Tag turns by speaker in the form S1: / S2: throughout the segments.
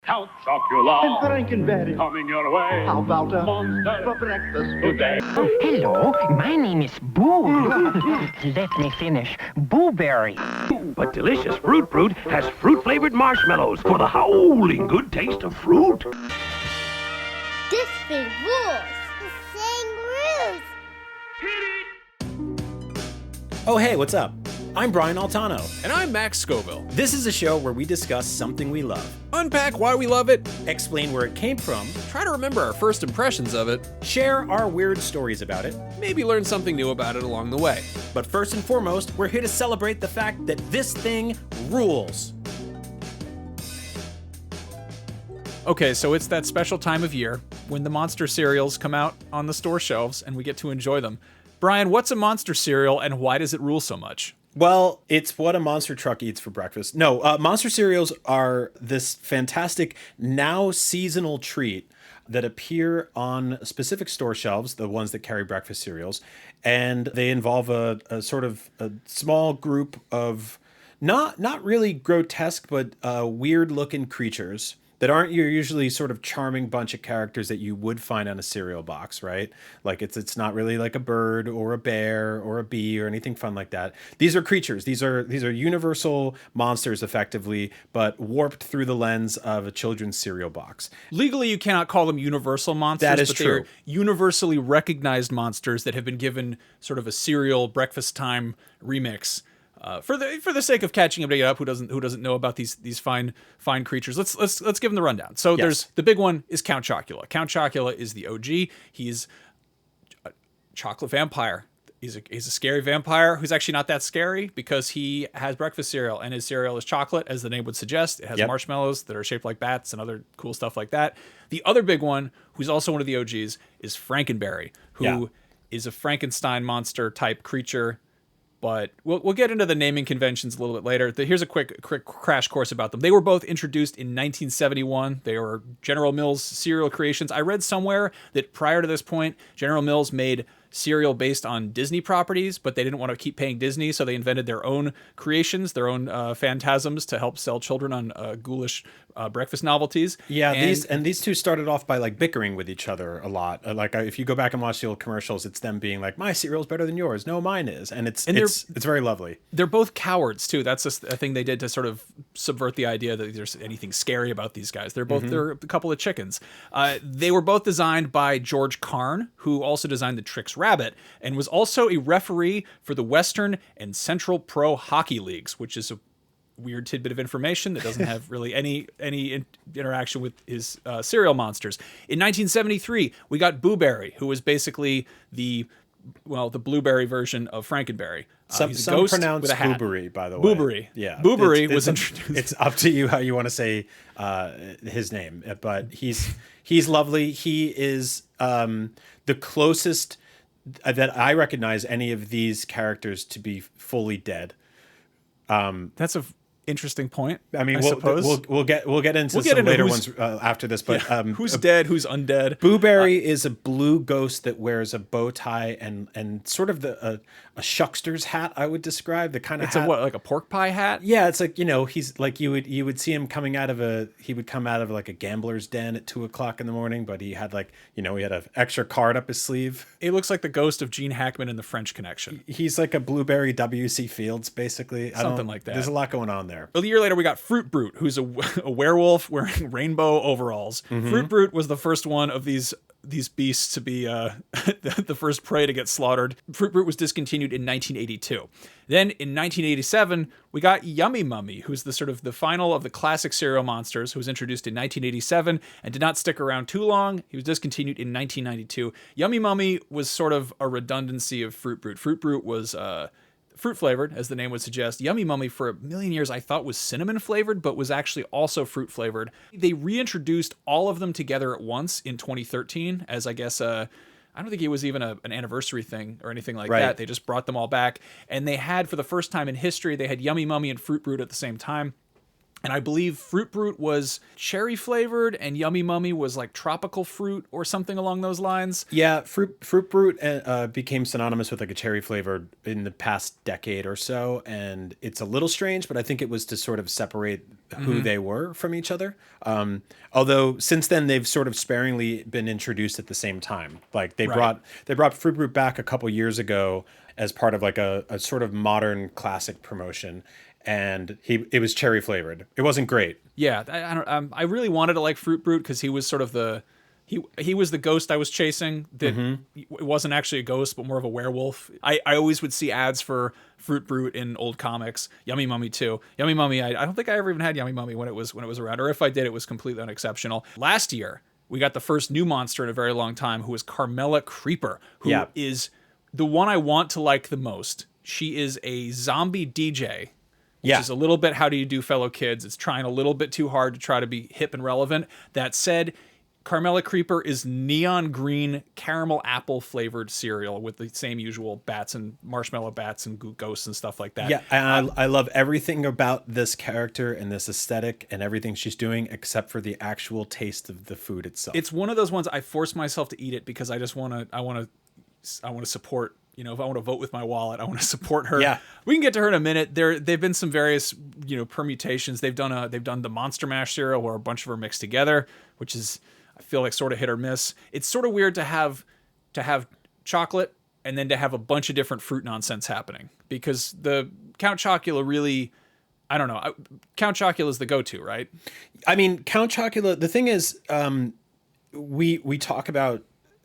S1: Count Chocula
S2: and Franken Berry.
S1: coming your way.
S2: How about a
S1: monster
S2: for breakfast
S1: today?
S3: Hello, my name is Boo. Let me finish. Booberry.
S4: But delicious Fruit Brute has fruit-flavored marshmallows for the howling good taste of fruit.
S5: This thing rules. The thing rules.
S6: Oh, hey, what's up? I'm Brian Altano.
S7: And I'm Max Scoville.
S6: This is a show where we discuss something we love,
S7: Unpack why we love it,
S6: explain where it came from,
S7: try to remember our first impressions of it,
S6: share our weird stories about it.
S7: maybe learn something new about it along the way.
S6: But first and foremost, we're here to celebrate the fact that this thing rules.
S7: Okay, so it's that special time of year when the monster cereals come out on the store shelves and we get to enjoy them. Brian, what's a monster cereal and why does it rule so much?
S6: Well, it's what a monster truck eats for breakfast. No, monster cereals are this fantastic, now seasonal treat that appear on specific store shelves, the ones that carry breakfast cereals, and they involve a sort of a small group of not really grotesque, but weird-looking creatures that aren't your usually sort of charming bunch of characters that you would find on a cereal box, right? Like it's not really like a bird or a bear or a bee or anything fun like that. These are creatures. These are universal monsters effectively, but warped through the lens of a children's cereal box.
S7: Legally, you cannot call them universal monsters,
S6: That is
S7: but
S6: true.
S7: they're universally recognized monsters that have been given sort of a cereal breakfast time remix. For the sake of catching everybody up who doesn't know about these fine creatures, let's give them the rundown. So
S6: Yes.
S7: There's the big one is Count Chocula. Count Chocula is the OG. He's a chocolate vampire. He's a scary vampire who's actually not that scary because he has breakfast cereal and his cereal is chocolate, as the name would suggest. It has marshmallows that are shaped like bats and other cool stuff like that. The other big one, who's also one of the OGs, is Franken Berry, who is a Frankenstein monster type creature. But we'll get into the naming conventions a little bit later. Here's a quick crash course about them. They were both introduced in 1971. They were General Mills cereal creations. I read somewhere that prior to this point, General Mills made cereal based on Disney properties, but they didn't want to keep paying Disney, so they invented their own creations, their own phantasms to help sell children on ghoulish breakfast novelties.
S6: Yeah, these two started off by like bickering with each other a lot. If you go back and watch the old commercials, it's them being like, "My cereal's better than yours." No, mine is, and it's very lovely.
S7: They're both cowards too. That's a thing they did to sort of subvert the idea that there's anything scary about these guys. They're both they're a couple of chickens. They were both designed by George Carn, who also designed the Trix Rabbit and was also a referee for the Western and Central Pro Hockey Leagues, which is a weird tidbit of information that doesn't have really any interaction with his cereal monsters. In 1973, we got Booberry, who was basically the blueberry version of Franken Berry.
S6: Some
S7: He's a ghost
S6: pronounce
S7: with a hat.
S6: Booberry, by the way.
S7: Booberry.
S6: Yeah.
S7: Booberry was introduced.
S6: It's up to you how you want to say his name, but he's lovely. He is the closest that I recognize any of these characters to be fully dead.
S7: That's a interesting point.
S6: I mean,
S7: I suppose
S6: we'll get into some later ones after this, but
S7: who's dead, who's undead?
S6: Booberry is a blue ghost that wears a bow tie and sort of a shuckster's hat, I would describe the kind of
S7: It's
S6: hat.
S7: like a pork pie hat?
S6: Yeah, it's like, he's like you would see him coming out of he would come out of like a gambler's den at 2:00 in the morning, but he had he had an extra card up his sleeve.
S7: It looks like the ghost of Gene Hackman in The French Connection.
S6: He's like a Blueberry W.C. Fields, basically.
S7: Something like that.
S6: There's a lot going on there.
S7: A year later, we got Frute Brute, who's a werewolf wearing rainbow overalls. Frute Brute was the first one of these beasts to be the first prey to get slaughtered. Frute Brute was discontinued in 1982. Then in 1987, we got Yummy Mummy, who's the sort of the final of the classic cereal monsters, who was introduced in 1987 and did not stick around too long. He was discontinued in 1992. Yummy Mummy was sort of a redundancy of Frute Brute. Frute Brute was fruit flavored, as the name would suggest. Yummy Mummy for a million years I thought was cinnamon flavored, but was actually also fruit flavored. They reintroduced all of them together at once in 2013 as, I guess, I don't think it was even an anniversary thing or anything like that. They just brought them all back, and they had, for the first time in history, they had Yummy Mummy and Frute Brute at the same time. And I believe Fruit Brute was cherry flavored and Yummy Mummy was like tropical fruit or something along those lines.
S6: Yeah, Fruit Brute became synonymous with like a cherry flavor in the past decade or so, and it's a little strange, but I think it was to sort of separate who they were from each other. Although since then they've sort of sparingly been introduced at the same time. Like they brought Fruit Brute back a couple years ago as part of like a sort of modern classic promotion. And it was cherry flavored. It wasn't great.
S7: Yeah, I really wanted to like Fruit Brute because he was sort of he was the ghost I was chasing. That it wasn't actually a ghost, but more of a werewolf. I always would see ads for Fruit Brute in old comics. Yummy Mummy too. Yummy Mummy. I don't think I ever even had Yummy Mummy when it was around, or if I did, it was completely unexceptional. Last year we got the first new monster in a very long time, who was Carmella Creeper, who is the one I want to like the most. She is a zombie DJ. Which is a little bit how do you do, fellow kids. It's trying a little bit too hard to try to be hip and relevant. That said, Carmella Creeper is neon green caramel apple flavored cereal with the same usual bats and marshmallow bats and ghosts and stuff like that.
S6: Yeah, and I love everything about this character and this aesthetic and everything she's doing, except for the actual taste of the food itself.
S7: It's one of those ones I force myself to eat it because I just want to support. You know, if I want to vote with my wallet, I want to support her.
S6: Yeah,
S7: we can get to her in a minute. They've been some various, permutations. They've done the Monster Mash cereal where a bunch of her mixed together, which is, I feel like, sort of hit or miss. It's sort of weird to have chocolate and then to have a bunch of different fruit nonsense happening, because the Count Chocula really, I don't know. Count Chocula is the go-to, right?
S6: I mean, Count Chocula. The thing is, we talk about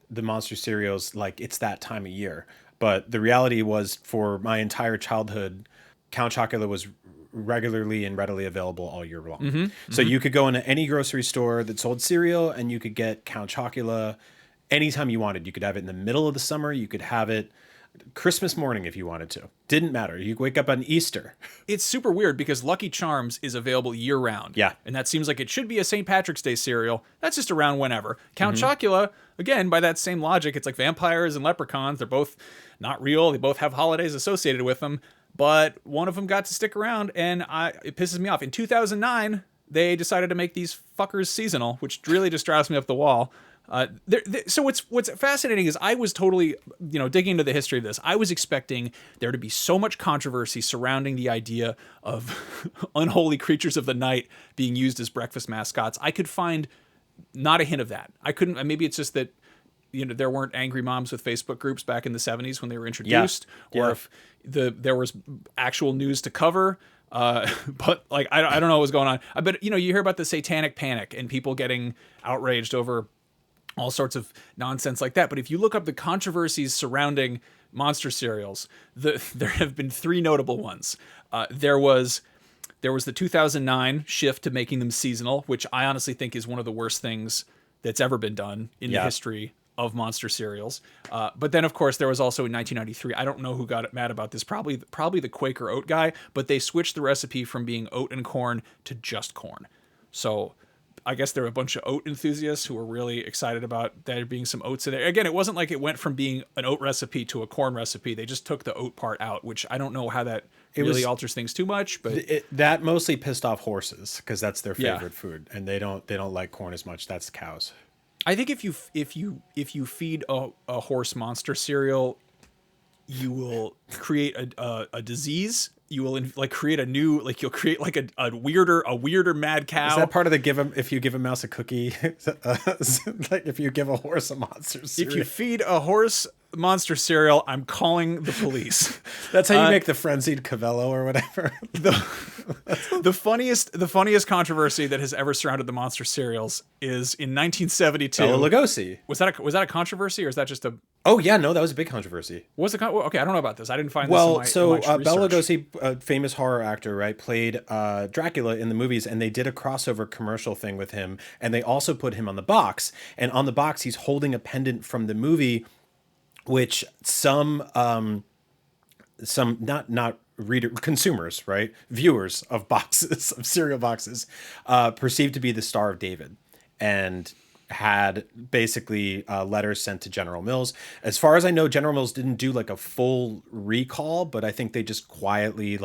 S6: the monster cereals like it's that time of year. But the reality was, for my entire childhood, Count Chocula was regularly and readily available all year long. So you could go into any grocery store that sold cereal and you could get Count Chocula anytime you wanted. You could have it in the middle of the summer. You could have it Christmas morning if you wanted to. Didn't matter. You could wake up on Easter.
S7: It's super weird because Lucky Charms is available year round.
S6: Yeah.
S7: And that seems like it should be a St. Patrick's Day cereal. That's just around whenever. Count Chocula, again, by that same logic, it's like vampires and leprechauns. They're both not real. They both have holidays associated with them. But one of them got to stick around, and it pisses me off. In 2009, they decided to make these fuckers seasonal, which really just drives me up the wall. So what's fascinating is I was totally, digging into the history of this. I was expecting there to be so much controversy surrounding the idea of unholy creatures of the night being used as breakfast mascots. I could find not a hint of that. I couldn't. Maybe it's just that there weren't angry moms with Facebook groups back in the 70s when they were introduced, or if there was actual news to cover. But like I don't know what was going on. I bet you hear about the satanic panic and people getting outraged over all sorts of nonsense like that. But if you look up the controversies surrounding monster cereals, there have been three notable ones. There was the 2009 shift to making them seasonal, which I honestly think is one of the worst things that's ever been done in the history of monster cereals. But then, of course, there was also in 1993, I don't know who got mad about this, probably the Quaker oat guy, but they switched the recipe from being oat and corn to just corn. So I guess there were a bunch of oat enthusiasts who were really excited about there being some oats in there. Again, it wasn't like it went from being an oat recipe to a corn recipe. They just took the oat part out, which I don't know how that really alters things too much. But
S6: that mostly pissed off horses because that's their favorite food, and they don't like corn as much. That's cows.
S7: I think if you feed a horse monster cereal, you will create a disease. You will create a new, you'll create like a weirder mad cow.
S6: Is that part of the if you give a mouse a cookie, like if you give a horse a monster cereal?
S7: If you feed a horse monster cereal, I'm calling the police.
S6: That's how you make the frenzied Cavello or whatever.
S7: The funniest controversy that has ever surrounded the monster cereals is in 1972.
S6: Bela Lugosi.
S7: Was that a controversy, or is that just a?
S6: Oh yeah, no, that was a big controversy.
S7: Okay, I don't know about this. I didn't find
S6: well,
S7: this.
S6: Well,
S7: so
S6: Bela Lugosi, a famous horror actor, right, played Dracula in the movies, and they did a crossover commercial thing with him, and they also put him on the box, and on the box he's holding a pendant from the movie, which some not consumers, right, viewers of boxes of cereal boxes perceived to be the Star of David, and had basically letters sent to General Mills. As far as I know, General Mills didn't do like a full recall, but I think they just quietly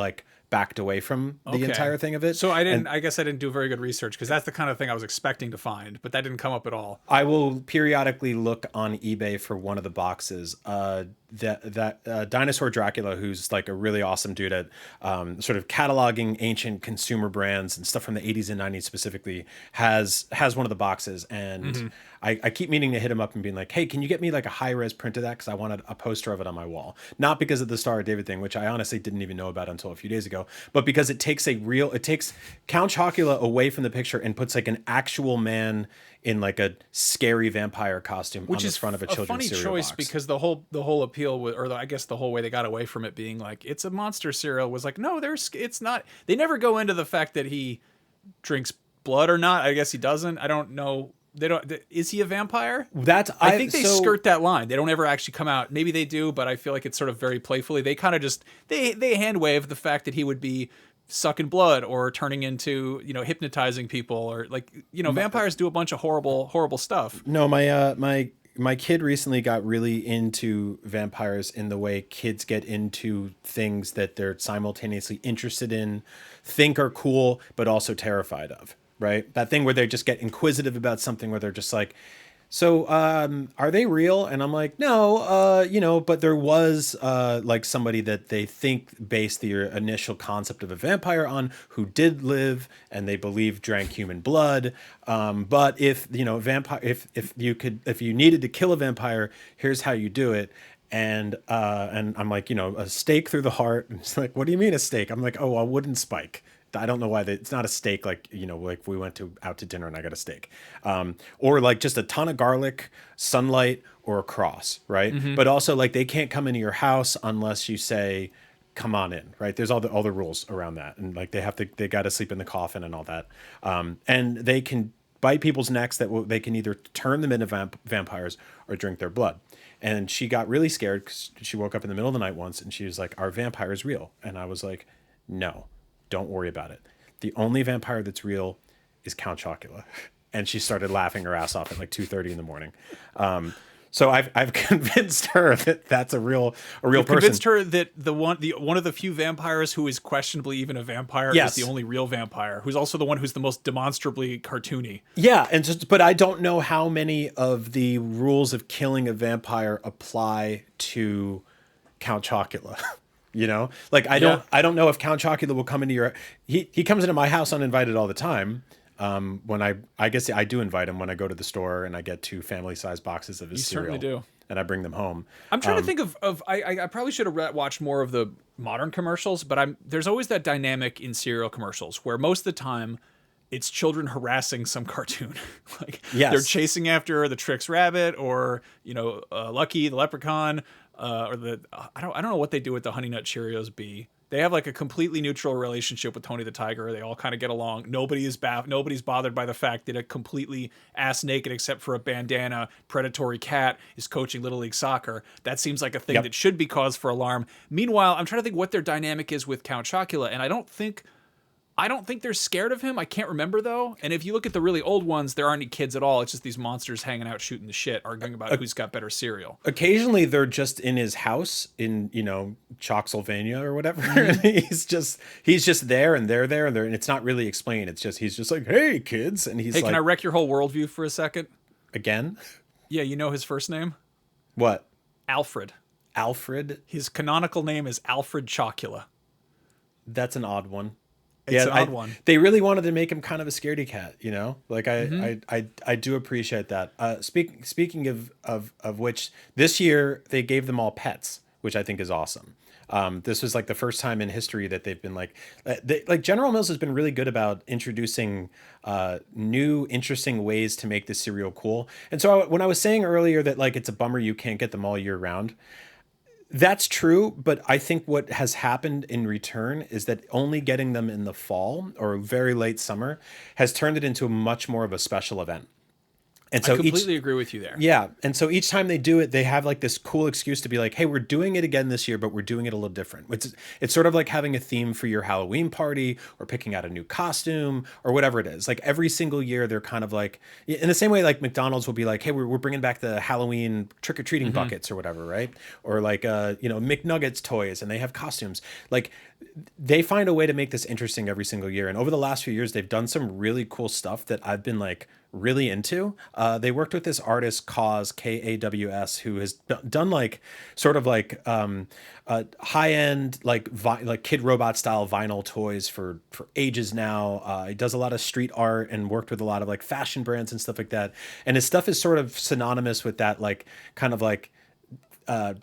S6: backed away from the entire thing of it.
S7: So I guess I didn't do very good research, because that's the kind of thing I was expecting to find, but that didn't come up at all.
S6: I will periodically look on eBay for one of the boxes. That Dinosaur Dracula, who's like a really awesome dude at sort of cataloging ancient consumer brands and stuff from the 80s and 90s specifically, has one of the boxes. And I keep meaning to hit him up and being like, hey, can you get me like a high-res print of that? Because I wanted a poster of it on my wall. Not because of the Star of David thing, which I honestly didn't even know about until a few days ago, but because it takes Count Chocula away from the picture and puts like an actual man in like a scary vampire costume on the front of a children's cereal
S7: choice
S6: box.
S7: Because the whole appeal was, I guess the whole way they got away from it being like it's a monster cereal was like, no, it's not. They never go into the fact that he drinks blood or not. I guess he doesn't. I don't know. They don't. Is he a vampire? I think they skirt that line. They don't ever actually come out. Maybe they do, but I feel like it's sort of very playfully. They kind of just they hand wave the fact that he would be sucking blood or turning into, hypnotizing people, or like, vampires do a bunch of horrible stuff.
S6: No, my kid recently got really into vampires in the way kids get into things that they're simultaneously interested in, think are cool, but also terrified of. Right? That thing where they just get inquisitive about something, where they're just like, so are they real? And I'm like, no, but there was like somebody that they think based the initial concept of a vampire on, who did live and they believe drank human blood. But if you needed to kill a vampire, here's how you do it. And I'm like, a stake through the heart. And it's like, what do you mean a stake? I'm like, oh, a wooden spike. I don't know why it's not a steak, like, like we went out to dinner and I got a steak, or like just a ton of garlic, sunlight, or a cross. Right. Mm-hmm. But also like they can't come into your house unless you say, come on in. Right. There's all the rules around that. And like they got to sleep in the coffin and all that. And they can bite people's necks they can either turn them into vampires or drink their blood. And she got really scared because she woke up in the middle of the night once and she was like, are vampires real? And I was like, no. Don't worry about it. The only vampire that's real is Count Chocula. And she started laughing her ass off at like 2:30 in the morning. So I've convinced her that that's a real person.
S7: Convinced her that one of the few vampires who is questionably even a vampire is the only real vampire, who's also the one who's the most demonstrably cartoony.
S6: Yeah, but I don't know how many of the rules of killing a vampire apply to Count Chocula. Like I don't know if Count Chocula will come into he comes into my house uninvited all the time. When I guess I do invite him when I go to the store and I get 2 family-sized boxes of his cereal.
S7: You certainly do.
S6: And I bring them home.
S7: I'm trying to think of I probably should have watched more of the modern commercials, but there's always that dynamic in cereal commercials where most of the time it's children harassing some cartoon. Like they're chasing after the Trix Rabbit or Lucky the Leprechaun. Or I don't know what they do with the Honey Nut Cheerios bee. They have like a completely neutral relationship with Tony the Tiger. They all kind of get along. Nobody's bothered by the fact that a completely ass naked, except for a bandana, predatory cat is coaching Little League Soccer. That seems like a thing that should be cause for alarm. Meanwhile, I'm trying to think what their dynamic is with Count Chocula, and I don't think they're scared of him. I can't remember though. And if you look at the really old ones, there aren't any kids at all. It's just these monsters hanging out shooting the shit, arguing about who's got better cereal.
S6: Occasionally they're just in his house in, Chocksylvania or whatever. Mm-hmm. he's just there and they're there and it's not really explained. It's just, he's just like, hey kids. And he's like,
S7: can I wreck your whole worldview for a second?
S6: Again?
S7: Yeah. You know his first name?
S6: What?
S7: Alfred.
S6: Alfred?
S7: His canonical name is Alfred Chocula.
S6: That's an odd one.
S7: It's an odd one.
S6: They really wanted to make him kind of a scaredy cat, Like I do appreciate that. Speaking of which, this year they gave them all pets, which I think is awesome. This was like the first time in history that they've been like General Mills has been really good about introducing new, interesting ways to make the cereal cool. And so when I was saying earlier that like it's a bummer you can't get them all year round. That's true, but I think what has happened in return is that only getting them in the fall or very late summer has turned it into much more of a special event. And so
S7: I completely agree with you there.
S6: yeah. And so each time they do it, they have like this cool excuse to be like, hey, we're doing it again this year, but we're doing it a little different. It's sort of like having a theme for your Halloween party or picking out a new costume or whatever it is. Like every single year, they're kind of like, in the same way, like McDonald's will be like, hey, we're bringing back the Halloween trick-or-treating buckets or whatever, right? Or like, McNuggets toys, and they have costumes. Like, they find a way to make this interesting every single year. And over the last few years, they've done some really cool stuff that I've been like really into. They worked with this artist Kaws, Kaws, who has done like sort of like high end like Kid Robot style vinyl toys for ages now. He does a lot of street art and worked with a lot of like fashion brands and stuff like that. And his stuff is sort of synonymous with that like kind of like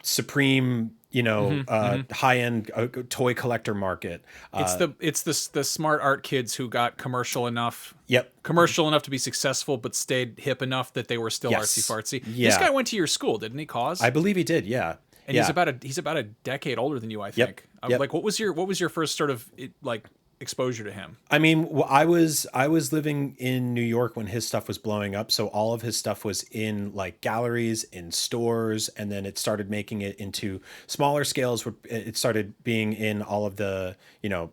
S6: supreme, high-end toy collector market.
S7: It's the smart art kids who got commercial enough to be successful, but stayed hip enough that they were still artsy fartsy.
S6: Yeah.
S7: This guy went to your school, didn't he, Kaws?
S6: I believe he did. Yeah.
S7: And he's about a decade older than you, I think.
S6: Yep.
S7: Like, what was your first sort of like exposure to him?
S6: I mean, I was living in New York when his stuff was blowing up, so all of his stuff was in like galleries, in stores, and then it started making it into smaller scales where it started being in all of the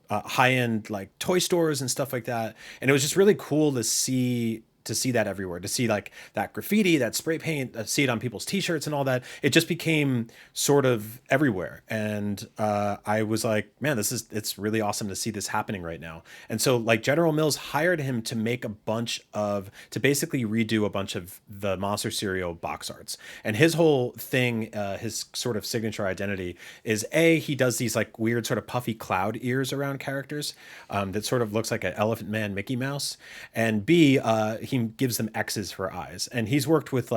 S6: high-end like toy stores and stuff like that. And it was just really cool to see that everywhere, to see like that graffiti, that spray paint, see it on people's t-shirts and all that. It just became sort of everywhere. And I was like, man, it's really awesome to see this happening right now. And so like General Mills hired him to make to basically redo a bunch of the Monster cereal box arts. And his whole thing, his sort of signature identity is he does these like weird sort of puffy cloud ears around characters that sort of looks like an Elephant Man Mickey Mouse. And B, he gives them X's for eyes. And he's worked with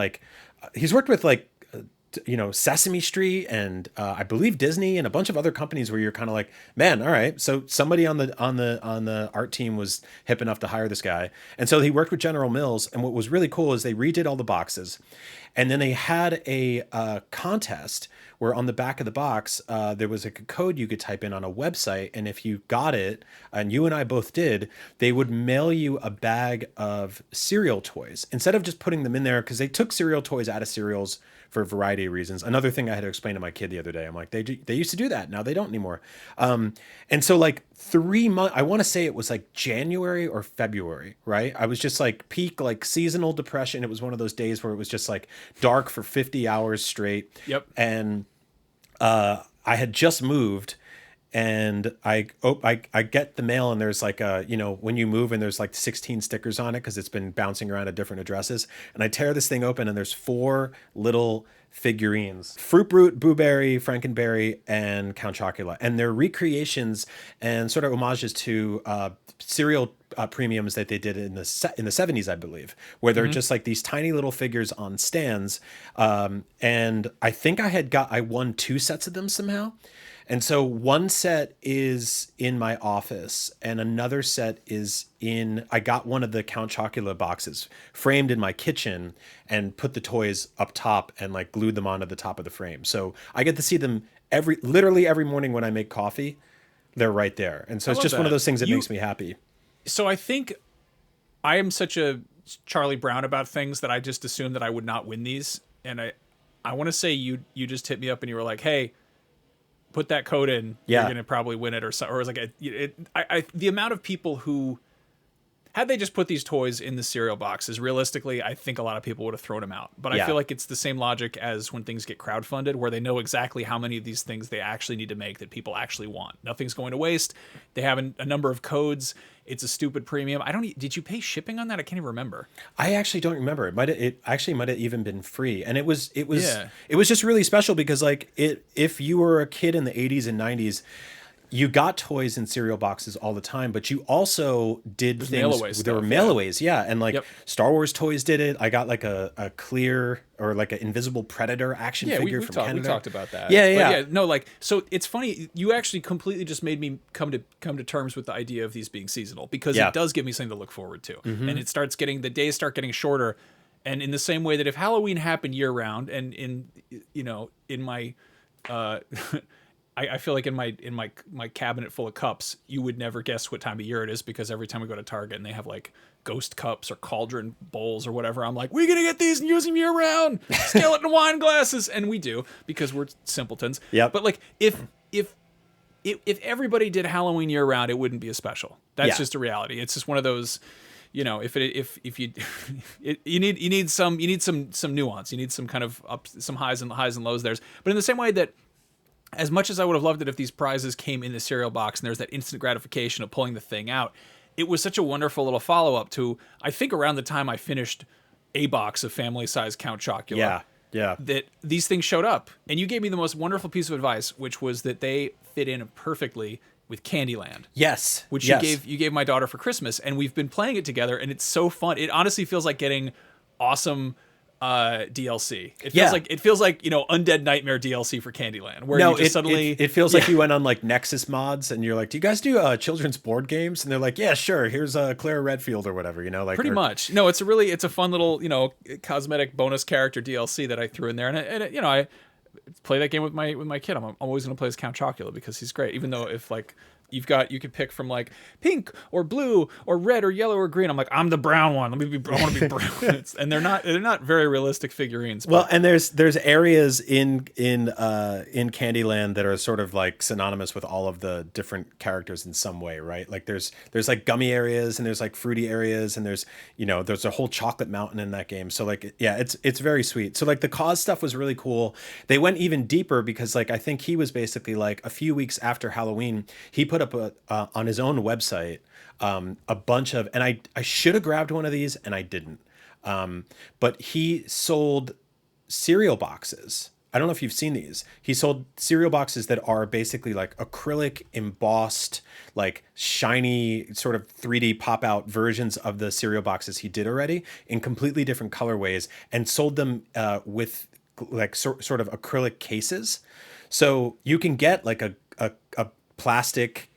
S6: Sesame Street and I believe Disney and a bunch of other companies where you're kind of like, man, all right, so somebody on the art team was hip enough to hire this guy. And so he worked with General Mills, and what was really cool is they redid all the boxes, and then they had a contest where on the back of the box there was like a code you could type in on a website, and if you got it, and you and I both did, they would mail you a bag of cereal toys instead of just putting them in there, because they took cereal toys out of cereals for a variety of reasons. Another thing I had to explain to my kid the other day, I'm like, they used to do that. Now they don't anymore. And so like 3 months, I want to say it was like January or February, right? I was just like peak, like seasonal depression. It was one of those days where it was just like dark for 50 hours straight.
S7: Yep.
S6: And I had just moved, and I get the mail, and there's like when you move and there's like 16 stickers on it because it's been bouncing around at different addresses, and I tear this thing open and there's 4 little figurines: Frute, Boo Berry, Franken Berry, and Count Chocula, and they're recreations and sort of homages to cereal premiums that they did in the 70s, I believe, where they're just like these tiny little figures on stands. And I think I won 2 sets of them somehow. And so one set is in my office, and another set is I got one of the Count Chocula boxes framed in my kitchen and put the toys up top and like glued them onto the top of the frame. So I get to see them literally every morning when I make coffee. They're right there. And so it's just one of those things that makes me happy.
S7: So I think I am such a Charlie Brown about things that I just assumed that I would not win these. And I want to say you just hit me up and you were like, hey, put that code in.
S6: Yeah.
S7: You're going to probably win it. Or it was like the amount of people who, had they just put these toys in the cereal boxes, realistically, I think a lot of people would have thrown them out. But I feel like it's the same logic as when things get crowdfunded, where they know exactly how many of these things they actually need to make that people actually want. Nothing's going to waste. They have a number of codes. It's a stupid premium. Did you pay shipping on that? I can't even remember.
S6: I actually don't remember. It actually might have even been free. And it was just really special because like if you were a kid in the 80s and 90s, you got toys in cereal boxes all the time, but you also did things. There were mailaways, yeah. And like Star Wars toys did it. I got like a clear or like an invisible Predator action figure from Canada.
S7: We talked about that.
S6: Yeah.
S7: No, like, so it's funny. You actually completely just made me come to terms with the idea of these being seasonal, because it does give me something to look forward to. Mm-hmm. And the days start getting shorter. And in the same way that if Halloween happened year round, and in my I feel like in my cabinet full of cups, you would never guess what time of year it is, because every time we go to Target and they have like ghost cups or cauldron bowls or whatever, I'm like, we're gonna get these and use them year round, skeleton wine glasses, and we do, because we're simpletons.
S6: Yep.
S7: But like if everybody did Halloween year round, it wouldn't be as special. That's just a reality. It's just one of those, you know, if you you need some nuance, you need some kind of some highs and lows there. But in the same way that, as much as I would have loved it if these prizes came in the cereal box and there's that instant gratification of pulling the thing out, it was such a wonderful little follow-up to, I think around the time I finished a box of family-size Count Chocula.
S6: Yeah.
S7: That these things showed up. And you gave me the most wonderful piece of advice, which was that they fit in perfectly with Candyland.
S6: Yes.
S7: Which you gave my daughter for Christmas, and we've been playing it together, and it's so fun. It honestly feels like getting awesome DLC. It feels like, you know, Undead Nightmare DLC for Candyland, where you just suddenly
S6: it feels like you went on like Nexus mods and you're like, do you guys do children's board games? And they're like, yeah, sure, here's Clara Redfield or whatever, you know, like
S7: pretty much. No, it's a fun little, you know, cosmetic bonus character DLC that I threw in there, and you know, I play that game with my kid. I'm always going to play as Count Chocula because he's great, even though if like you could pick from like pink or blue or red or yellow or green. I'm like, I'm the brown one. I want to be brown. And they're not very realistic figurines.
S6: Well, and there's areas in Candyland that are sort of like synonymous with all of the different characters in some way, right? Like there's like gummy areas and there's like fruity areas and there's a whole chocolate mountain in that game. So like, yeah, it's very sweet. So like the cause stuff was really cool. They went even deeper because like I think he was basically like a few weeks after Halloween, he put up on his own website a bunch of, and I should have grabbed one of these and I didn't, but he sold cereal boxes. I don't know if you've seen these. He sold cereal boxes that are basically like acrylic embossed, like shiny sort of 3D pop out versions of the cereal boxes he did already in completely different colorways, and sold them with like sort of acrylic cases. So you can get like a plastic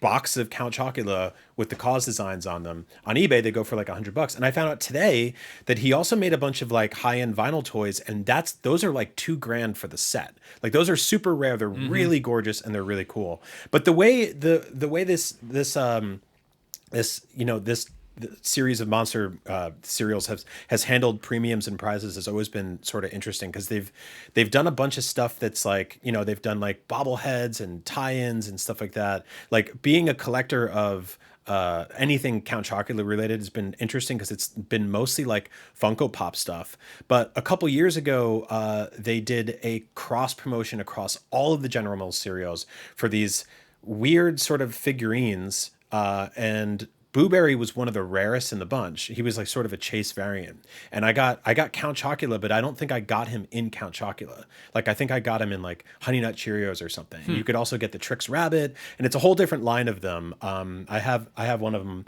S6: box of Count Chocula with the cause designs on them. On eBay, they go for like $100. And I found out today that he also made a bunch of like high-end vinyl toys, and those are like $2,000 for the set. Like those are super rare. They're really gorgeous and they're really cool. But the way this the series of monster cereals has handled premiums and prizes has always been sort of interesting, because they've done a bunch of stuff that's like, you know, they've done like bobbleheads and tie-ins and stuff like that. Like being a collector of anything Count Chocula related has been interesting because it's been mostly like Funko Pop stuff. But a couple years ago, they did a cross promotion across all of the General Mills cereals for these weird sort of figurines, and Boo Berry was one of the rarest in the bunch. He was like sort of a chase variant. And I got Count Chocula, but I don't think I got him in Count Chocula. Like I think I got him in like Honey Nut Cheerios or something. You could also get the Trix Rabbit, and it's a whole different line of them. I have one of them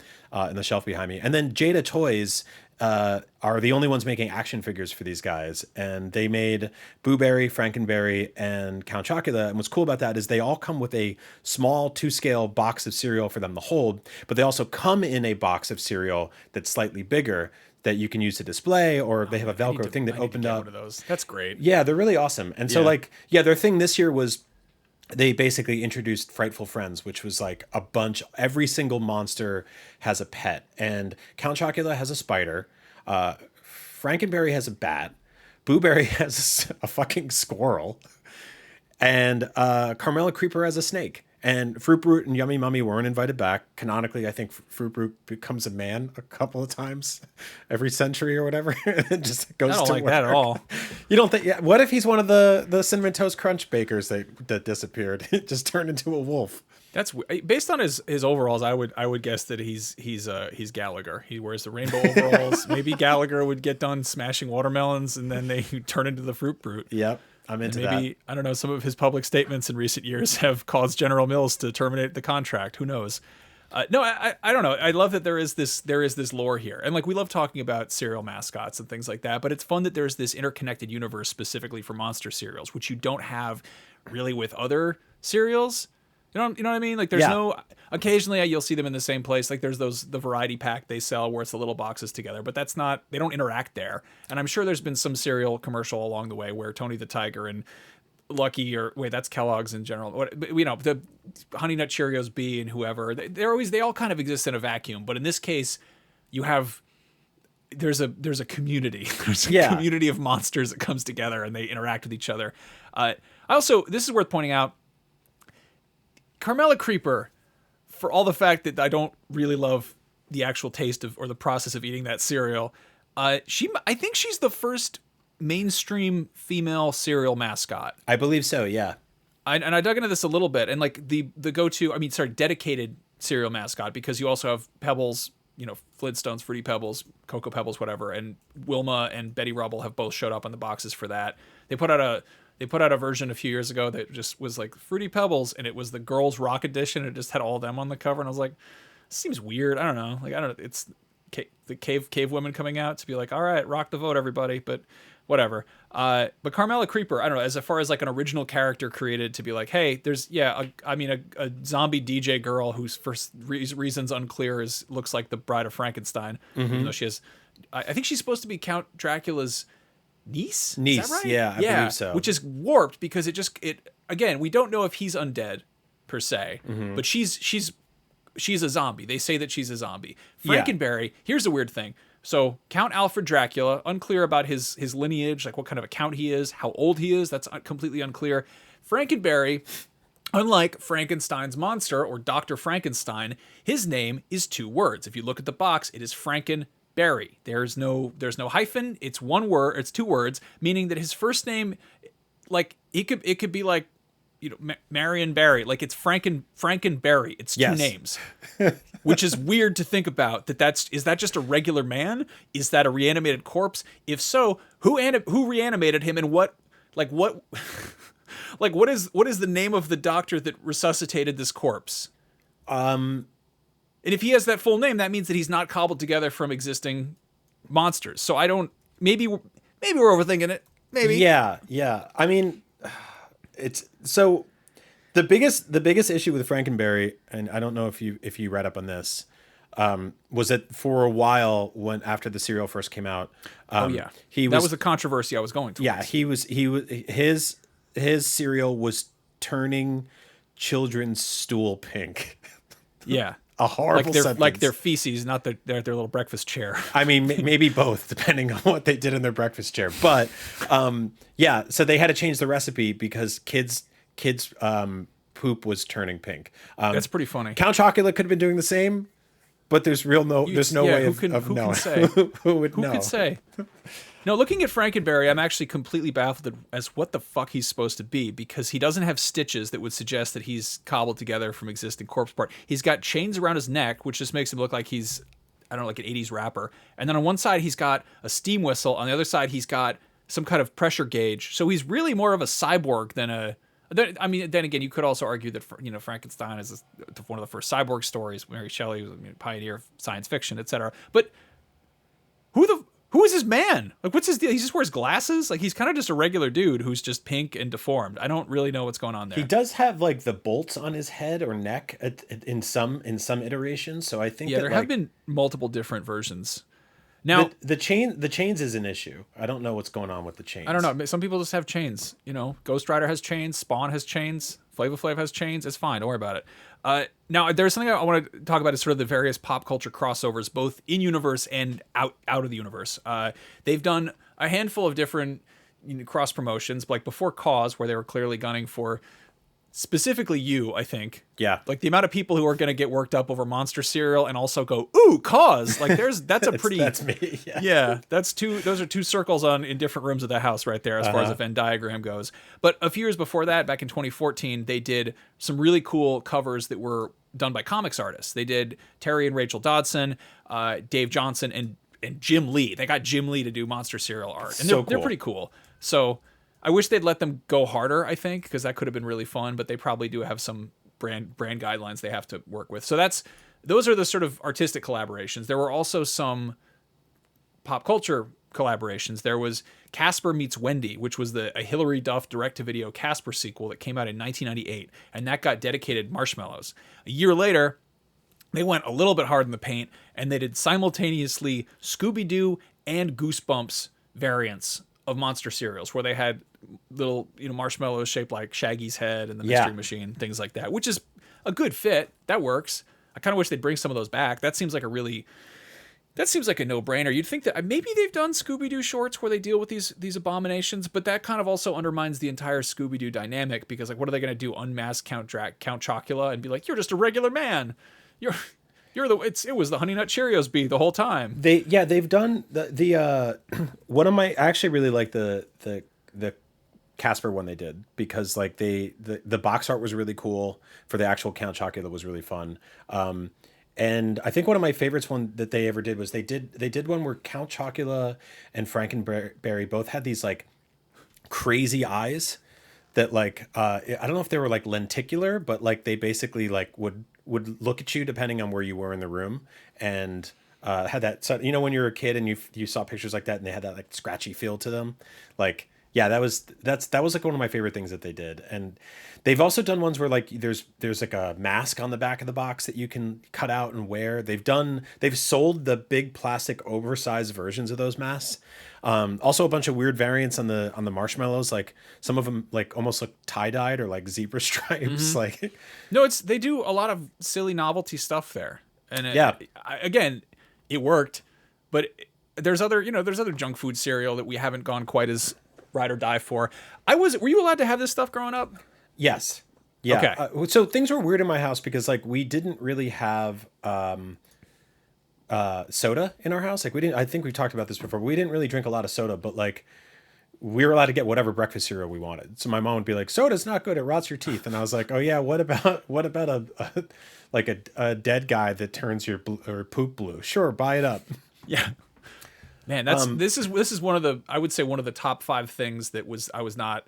S6: in the shelf behind me. And then Jada Toys are the only ones making action figures for these guys, and they made Boo Berry, Franken Berry, and Count Chocula. And what's cool about that is they all come with a small 2-scale box of cereal for them to hold, but they also come in a box of cereal that's slightly bigger that you can use to display, or they have a Velcro thing that opened up.
S7: One of those. That's great.
S6: Yeah, they're really awesome. And so like, yeah, their thing this year was they basically introduced Frightful Friends, which was like a bunch, every single monster has a pet. And Count Chocula has a spider. Frankenberry has a bat. Boo Berry has a fucking squirrel. And Carmella Creeper has a snake. And Frute and Yummy Mummy weren't invited back. Canonically, I think Frute becomes a man a couple of times every century or whatever. It just goes
S7: I don't
S6: to
S7: like
S6: work.
S7: that at all.
S6: You don't think? Yeah. What if he's one of the Cinnamon Toast Crunch bakers that disappeared? It just turned into a wolf.
S7: That's based on his overalls. I would guess that he's Gallagher. He wears the rainbow overalls. Maybe Gallagher would get done smashing watermelons, and then they turn into the Fruit Brute.
S6: Yep. I'm into
S7: maybe,
S6: that.
S7: I don't know, some of his public statements in recent years have caused General Mills to terminate the contract. Who knows? No, I don't know. I love that there is this lore here. And like, we love talking about cereal mascots and things like that, but it's fun that there's this interconnected universe specifically for monster cereals, which you don't have really with other cereals. You know what I mean? Like there's occasionally you'll see them in the same place. Like there's the variety pack they sell where it's the little boxes together, but they don't interact there. And I'm sure there's been some cereal commercial along the way where Tony the Tiger and Lucky or wait, that's Kellogg's in general. What, you know, the Honey Nut Cheerios B and whoever, they all kind of exist in a vacuum. But in this case, you have there's a community. There's a community of monsters that comes together and they interact with each other. I also, this is worth pointing out, Carmella Creeper, for all the fact that I don't really love the actual taste of or the process of eating that cereal, I think she's the first mainstream female cereal mascot.
S6: I believe so, yeah.
S7: And I dug into this a little bit, and like the go-to, dedicated cereal mascot, because you also have Pebbles, you know, Flintstones, Fruity Pebbles, Cocoa Pebbles, whatever, and Wilma and Betty Rubble have both showed up on the boxes for that. They put out a version a few years ago that just was like Fruity Pebbles, and it was the girls' rock edition. It just had all of them on the cover, and I was like, this seems weird. I don't know. It's the cave women coming out to be like, all right, rock the vote, everybody, but whatever. But Carmella Creeper, I don't know, as far as like an original character created to be like, hey, there's a zombie DJ girl whose for reasons unclear looks like the Bride of Frankenstein, even though she has, I think she's supposed to be Count Dracula's niece. Is that right?
S6: Yeah, I believe so.
S7: Which is warped because it again, we don't know if he's undead per se, but she's a zombie. They say that she's a zombie. Franken Berry, here's a weird thing. So Count Alfred Dracula, unclear about his lineage, like what kind of a count he is, how old he is, that's completely unclear. Franken Berry, unlike Frankenstein's monster or Dr. Frankenstein, his name is 2 words. If you look at the box, it is Franken Berry. There's no hyphen. It's 1 word. It's 2 words, meaning that his first name, like it could be like, you know, Marion Barry, like it's Franken Berry. It's 2 names, which is weird to think about. Is that just a regular man? Is that a reanimated corpse? If so, who reanimated him, and what is the name of the doctor that resuscitated this corpse? And if he has that full name, that means that he's not cobbled together from existing monsters. So maybe we're overthinking it. Maybe.
S6: Yeah. I mean, it's so the biggest issue with Franken Berry, and I don't know if you read up on this, was that for a while after the cereal first came out, that was a controversy I was going to.
S7: Yeah,
S6: his cereal was turning children's stool pink.
S7: Yeah.
S6: A horrible sentence.
S7: Like their feces, not their little breakfast chair.
S6: I mean, maybe both, depending on what they did in their breakfast chair. But so they had to change the recipe because kids' poop was turning pink.
S7: That's pretty funny.
S6: Count Chocula could have been doing the same, but there's no way of knowing.
S7: Who can say?
S6: Who would know?
S7: Who could say? No, looking at Franken Berry, I'm actually completely baffled as what the fuck he's supposed to be, because he doesn't have stitches that would suggest that he's cobbled together from existing corpse part. He's got chains around his neck, which just makes him look like he's, I don't know, like an 80s rapper. And then on one side, he's got a steam whistle. On the other side, he's got some kind of pressure gauge. So he's really more of a cyborg than a... I mean, then again, you could also argue that, you know, Frankenstein is one of the first cyborg stories. Mary Shelley was a pioneer of science fiction, etc. But who is this man? Like, what's his deal? He just wears glasses? Like, he's kind of just a regular dude who's just pink and deformed. I don't really know what's going on there.
S6: He does have, like, the bolts on his head or neck in some iterations, so I think
S7: there have been multiple different versions. Now,
S6: the chains is an issue. I don't know what's going on with the chains.
S7: I don't know. Some people just have chains. You know, Ghost Rider has chains. Spawn has chains. Flavor Flav has chains. It's fine. Don't worry about it. Now, there's something I want to talk about is sort of the various pop culture crossovers, both in universe and out of the universe. They've done a handful of different cross promotions, like before Cause, where they were clearly gunning for specifically you, I think.
S6: Yeah.
S7: Like the amount of people who are going to get worked up over monster cereal and also go, ooh, Cause. Like that's a pretty...
S6: That's me.
S7: Yeah. Those are 2 circles in different rooms of the house right there as far as a Venn diagram goes. But a few years before that, back in 2014, they did some really cool covers that were done by comics artists. They did Terry and Rachel Dodson, Dave Johnson, and Jim Lee. They got Jim Lee to do monster cereal art. And they're pretty cool. So I wish they'd let them go harder, I think, because that could have been really fun, but they probably do have some brand guidelines they have to work with. So those are the sort of artistic collaborations. There were also some pop culture collaborations. There was Casper Meets Wendy, which was a Hilary Duff direct-to-video Casper sequel that came out in 1998, and that got dedicated marshmallows. A year later, they went a little bit hard in the paint, and they did simultaneously Scooby-Doo and Goosebumps variants of monster cereals, where they had little marshmallows shaped like Shaggy's head and the Mystery Machine, things like that, which is a good fit. That works. I kind of wish they'd bring some of those back. That seems like a no-brainer. You'd think that maybe they've done Scooby-Doo shorts where they deal with these abominations, but that kind of also undermines the entire Scooby-Doo dynamic, because like, what are they going to do? Unmask Count Chocula and be like, you're just a regular man. It was the Honey Nut Cheerios bee the whole time.
S6: They've done the one of my, I actually really like the Casper one they did, because like the box art was really cool for the actual Count Chocula, was really fun. And I think one of my favorites one that they ever did was they did one where Count Chocula and Franken Berry both had these like crazy eyes that like I don't know if they were like lenticular, but like they basically like would look at you depending on where you were in the room, and had that, so you know, when you were a kid and you saw pictures like that and they had that like scratchy feel to them, like that was like one of my favorite things that they did. And they've also done ones where like there's like a mask on the back of the box that you can cut out and wear. They've sold the big plastic oversized versions of those masks. Also a bunch of weird variants on the marshmallows, like some of them like almost look tie-dyed or like zebra stripes. Like
S7: no, they do a lot of silly novelty stuff there. And again, it worked, but there's other junk food cereal that we haven't gone quite as ride or die for. Were you allowed to have this stuff growing up?
S6: Yes. Yeah.
S7: Okay.
S6: So things were weird in my house because like we didn't really have soda in our house. Like I think we've talked about this before, but we didn't really drink a lot of soda, but like we were allowed to get whatever breakfast cereal we wanted. So my mom would be like, soda's not good, it rots your teeth. And I was like, oh yeah, what about a dead guy that turns your poop blue? Sure, buy it up.
S7: Yeah. Man, this is one of the top 5 things that I was not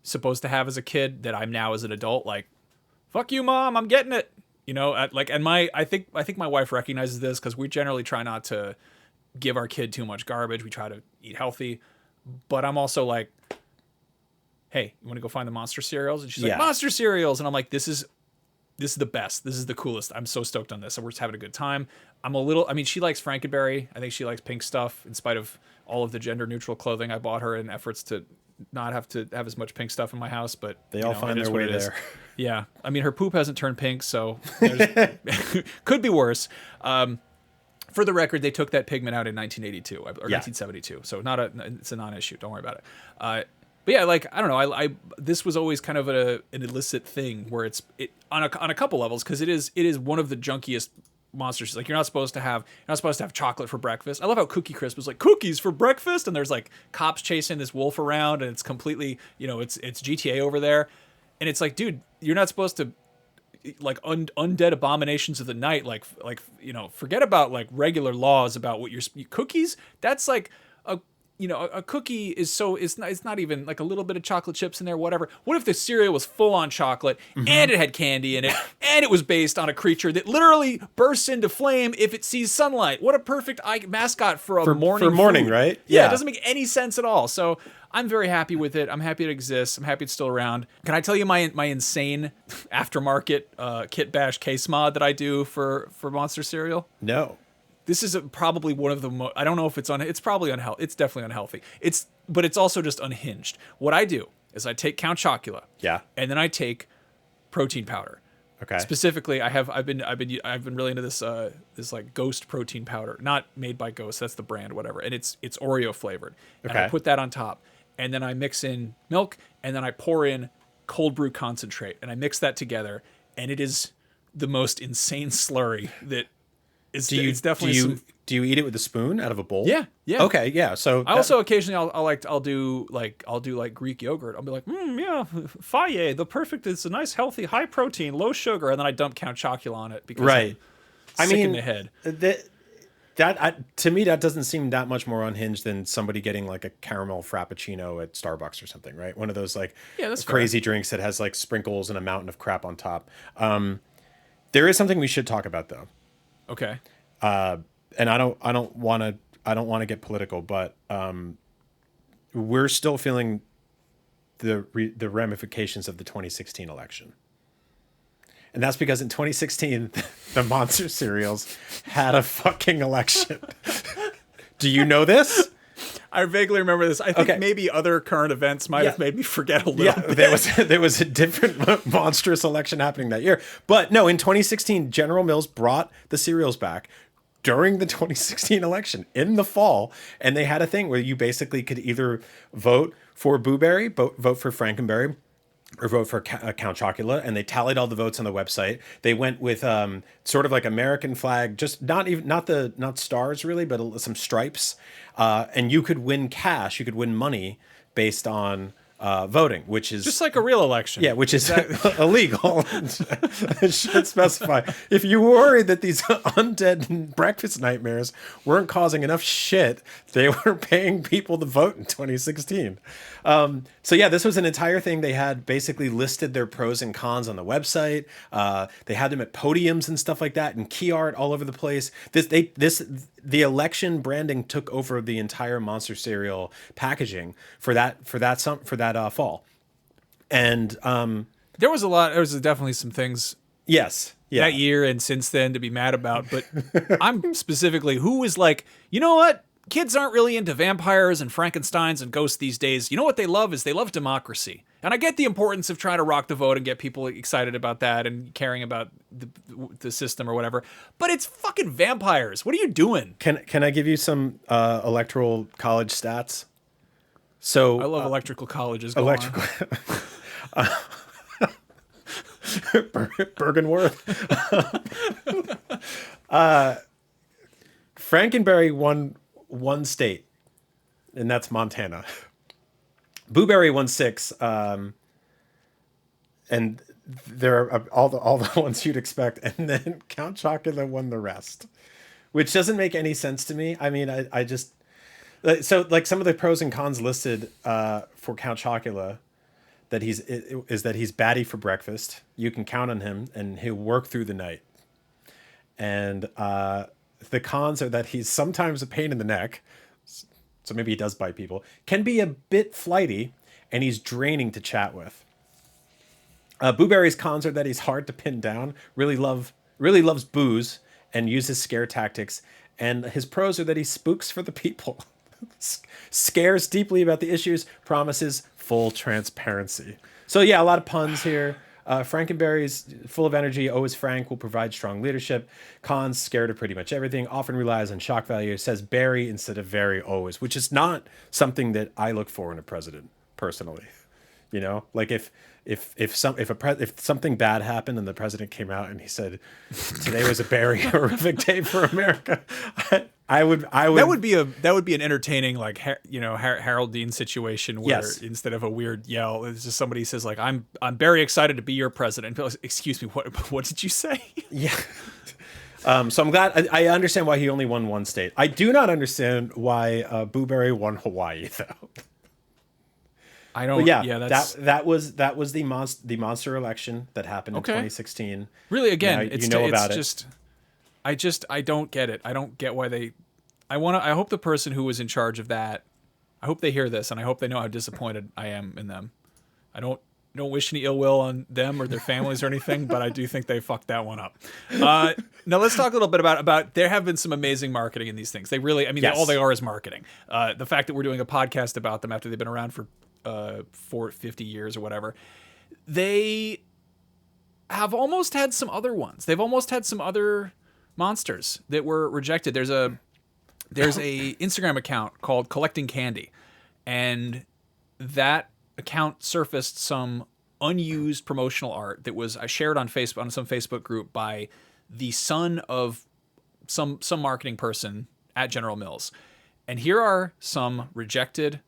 S7: supposed to have as a kid that I'm now as an adult. Like, fuck you, Mom, I'm getting it. I think my wife recognizes this, because we generally try not to give our kid too much garbage. We try to eat healthy, but I'm also like, hey, you want to go find the Monster cereals? And she's like, Monster cereals, and I'm like, this is the best. This is the coolest. I'm so stoked on this. And we're just having a good time. She likes Franken Berry. I think she likes pink stuff, in spite of all of the gender neutral clothing I bought her in efforts to not have to have as much pink stuff in my house. But
S6: they all find their way there.
S7: Yeah. I mean, her poop hasn't turned pink, so could be worse. For the record, they took that pigment out in 1982 or 1972. So it's a non-issue. Don't worry about it. But yeah, like, I don't know. This was always kind of an illicit thing where it's on a couple levels, because it is one of the junkiest monsters. Like, you're not supposed to have chocolate for breakfast. I love how Cookie Crisp was like, cookies for breakfast, and there's like cops chasing this wolf around, and it's completely, it's GTA over there, and it's like, dude, you're not supposed to like undead abominations of the night. Like forget about like regular laws about what cookies. That's like a cookie is it's not even like a little bit of chocolate chips in there, whatever. What if the cereal was full on chocolate and it had candy in it and it was based on a creature that literally bursts into flame if it sees sunlight? What a perfect mascot for morning food.
S6: Right?
S7: Yeah, it doesn't make any sense at all. So I'm very happy with it. I'm happy it exists. I'm happy it's still around. Can I tell you my insane aftermarket kit bash case mod that I do for Monster cereal?
S6: No.
S7: This is probably one of the most, I don't know if it's probably unhealthy. It's definitely unhealthy. But it's also just unhinged. What I do is I take Count Chocula.
S6: Yeah.
S7: And then I take protein powder.
S6: Okay.
S7: Specifically, I've been really into this like Ghost protein powder, not made by Ghost. That's the brand, whatever. And it's Oreo flavored. And I put that on top. And then I mix in milk, and then I pour in cold brew concentrate, and I mix that together. And it is the most insane slurry that
S6: do you eat it with a spoon out of a bowl?
S7: Yeah.
S6: Okay, yeah. So
S7: I also occasionally I'll do Greek yogurt. I'll be like, Faye, it's a nice, healthy, high protein, low sugar, and then I dump Count Chocula on it because I'm sick in the head.
S6: To me, that doesn't seem that much more unhinged than somebody getting like a caramel frappuccino at Starbucks or something, right? One of those like crazy drinks that has like sprinkles and a mountain of crap on top. There is something we should talk about though.
S7: Okay.
S6: And I don't want to get political, but we're still feeling the ramifications of the 2016 election. And that's because in 2016, the Monster cereals had a fucking election. Do you know this?
S7: I vaguely remember this. I think maybe other current events might have made me forget a little bit.
S6: There was a different monstrous election happening that year. But no, in 2016, General Mills brought the cereals back during the 2016 election in the fall, and they had a thing where you basically could either vote for Boo Berry, vote for Franken Berry, or vote for Count Chocula, and they tallied all the votes on the website. They went with sort of like American flag, just not stars really, but some stripes, and you could win cash, you could win money based on voting, which is
S7: just like a real election.
S6: Yeah, which is illegal. It should specify. If you worried that these undead breakfast nightmares weren't causing enough shit, they were paying people to vote in 2016. So yeah, this was an entire thing. They had basically listed their pros and cons on the website. They had them at podiums and stuff like that, and key art all over the place. The election branding took over the entire Monster cereal packaging for that fall, and
S7: there was a lot. There was definitely some things.
S6: Yes. Yeah.
S7: That year and since then to be mad about, but I'm specifically who was like, you know what? Kids aren't really into vampires and Frankensteins and ghosts these days. You know what they love is they love democracy. And I get the importance of trying to rock the vote and get people excited about that and caring about the system or whatever. But it's fucking vampires. What are you doing?
S6: Can I give you some electoral college stats? So
S7: I love electrical colleges.
S6: Electrical. Bergenworth. Franken Berry won one state, and that's Montana. Boo Berry won 6, and there are all the ones you'd expect, and then Count Chocula won the rest, which doesn't make any sense to me. I mean, I just so like some of the pros and cons listed for Count Chocula that he's batty for breakfast. You can count on him, and he'll work through the night. And the cons are that he's sometimes a pain in the neck, so maybe he does bite people, can be a bit flighty, and he's draining to chat with. Boo Berry's cons are that he's hard to pin down, really loves booze, and uses scare tactics. And his pros are that he spooks for the people, scares deeply about the issues, promises full transparency. So yeah, a lot of puns here. Frankenberry's full of energy, always frank, will provide strong leadership. Cons, scared of pretty much everything, often relies on shock value, says Berry instead of very always, which is not something that I look for in a president personally. You know, like if something bad happened and the president came out and he said today was a very horrific day for America, I would
S7: that would be an entertaining, like, Harold Dean situation where instead of a weird yell, it's just somebody says like, I'm very excited to be your president. Excuse me, what did you say?
S6: Yeah. So I'm glad I understand why he only won one state. I do not understand why Boo Berry won Hawaii though.
S7: I don't.
S6: But yeah,
S7: that's
S6: that was the monster election that happened in 2016.
S7: Really, again, I don't get it. I don't get why they. I hope the person who was in charge of that. I hope they hear this, and I hope they know how disappointed I am in them. I don't wish any ill will on them or their families or anything, but I do think they fucked that one up. Now let's talk a little bit about there have been some amazing marketing in these things. They really, all they are is marketing. The fact that we're doing a podcast about them after they've been around for 50 years or whatever, they have almost had some other ones. They've almost had some other monsters that were rejected. There's a Instagram account called Collecting Candy, and that account surfaced some unused promotional art that was shared on Facebook, on some Facebook group, by the son of some marketing person at General Mills. And here are some rejected,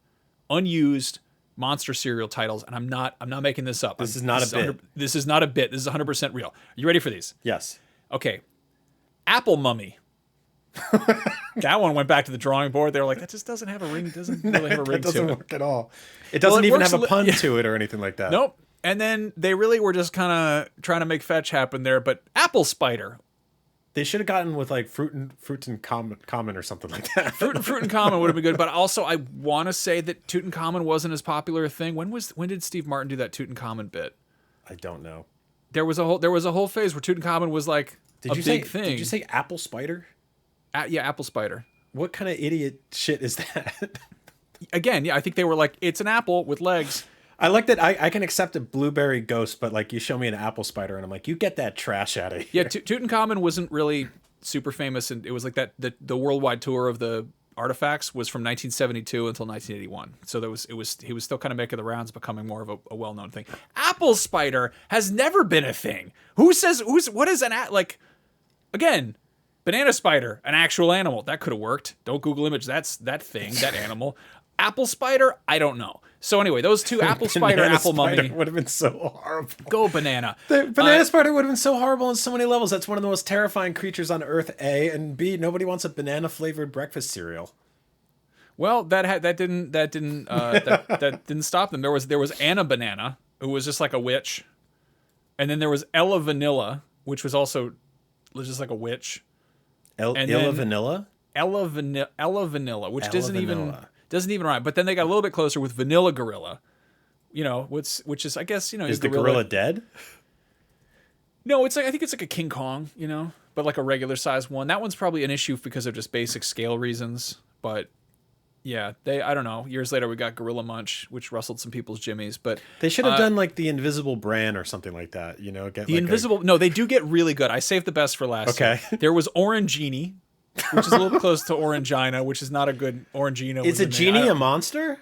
S7: unused monster cereal titles, and I'm not making this up.
S6: This is not a bit.
S7: This is not a bit. This is 100% real. Are you ready for these?
S6: Yes.
S7: Okay. Apple Mummy. That one went back to the drawing board. They were like, that just doesn't have a ring. Doesn't really have a ring to it.
S6: It doesn't work at all. It doesn't even have a pun to it or anything like that.
S7: Nope. And then they really were just kind of trying to make fetch happen there. But Apple Spider.
S6: They should have gotten with like fruit and common or something like that.
S7: Fruit and common would have been good. But also, I want to say that Tutankhamun wasn't as popular a thing. When did Steve Martin do that Tutankhamun bit?
S6: I don't know.
S7: There was a whole phase where Tutankhamun was like a big thing.
S6: Did you say Apple Spider?
S7: Yeah, Apple Spider.
S6: What kind of idiot shit is that?
S7: again, yeah, I think they were like, it's an apple with legs.
S6: I like that I can accept a blueberry ghost, but like you show me an apple spider and I'm like, you get that trash out of here.
S7: Yeah, Tutankhamun wasn't really super famous, and it was like that the worldwide tour of the artifacts was from 1972 until 1981. So he was still kind of making the rounds, becoming more of a well-known thing. Apple spider has never been a thing. What is like, again, banana spider, an actual animal. That could have worked. Don't Google image that thing, that animal. Apple spider, I don't know. So anyway, those two, apple spider, apple mummy,
S6: would have been so horrible.
S7: Go banana.
S6: The banana spider would have been so horrible on so many levels. That's one of the most terrifying creatures on Earth, A, and B, nobody wants a banana flavored breakfast cereal.
S7: Well, that didn't stop them. There was Anna Banana, who was just like a witch, and then there was Ella Vanilla, which was also just like a witch.
S6: Ella Vanilla,
S7: which doesn't even rhyme. But then they got a little bit closer with Vanilla Gorilla, which is, I guess,
S6: is the gorilla dead?
S7: No, I think it's like a King Kong, but like a regular size one. That one's probably an issue because of just basic scale reasons, but. Yeah, I don't know. Years later, we got Gorilla Munch, which rustled some people's jimmies. But
S6: they should have done like the Invisible Bran or something like that.
S7: No, they do get really good. I saved the best for last.
S6: Okay.
S7: There was Orangini, which is a little close to Orangina, which is not a good Orangino.
S6: Is a genie a monster?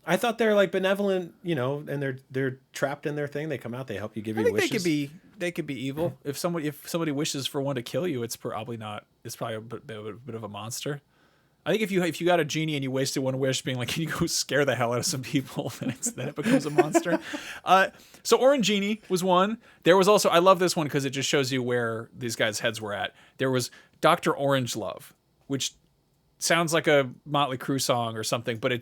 S6: I thought they're like benevolent, and they're trapped in their thing. They come out, they help you, give you wishes.
S7: They could be evil. If somebody wishes for one to kill you, it's probably not. It's probably a bit of a monster. I think if you got a genie and you wasted one wish being like, can you go scare the hell out of some people, then it becomes a monster. So Orangini was one. There was also, I love this one because it just shows you where these guys' heads were at. There was Dr. Orange Love, which sounds like a Motley Crue song or something, but